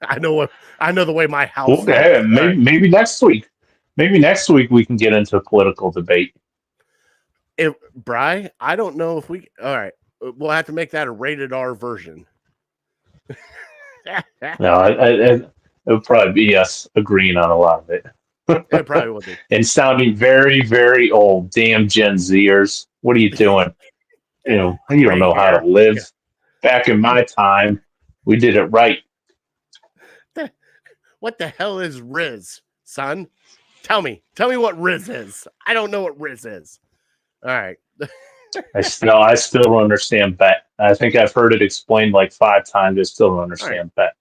Speaker 3: I know the way my house.
Speaker 4: Okay, maybe next week. Maybe next week we can get into a political debate.
Speaker 3: Bri, I don't know if we. All right, we'll have to make that a rated R version.
Speaker 4: No, it would probably be us agreeing on a lot of it.
Speaker 3: It probably would be.
Speaker 4: And sounding very, very old. Damn Gen Zers. What are you doing? You don't know how to live. Back in my time, we did it right.
Speaker 3: What the hell is Riz, son? Tell me what Riz is. I don't know what Riz is. All right.
Speaker 4: I still don't understand bet. I think I've heard it explained like 5 times. I still don't understand bet.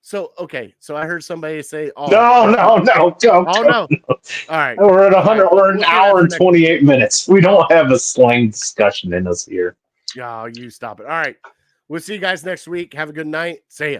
Speaker 3: So I heard somebody say, "Oh
Speaker 4: no,
Speaker 3: no!" All right,
Speaker 4: we're at 100. We're an hour and 28 minutes. We don't have a slang discussion in us here.
Speaker 3: Oh, you stop it! All right, we'll see you guys next week. Have a good night. See ya.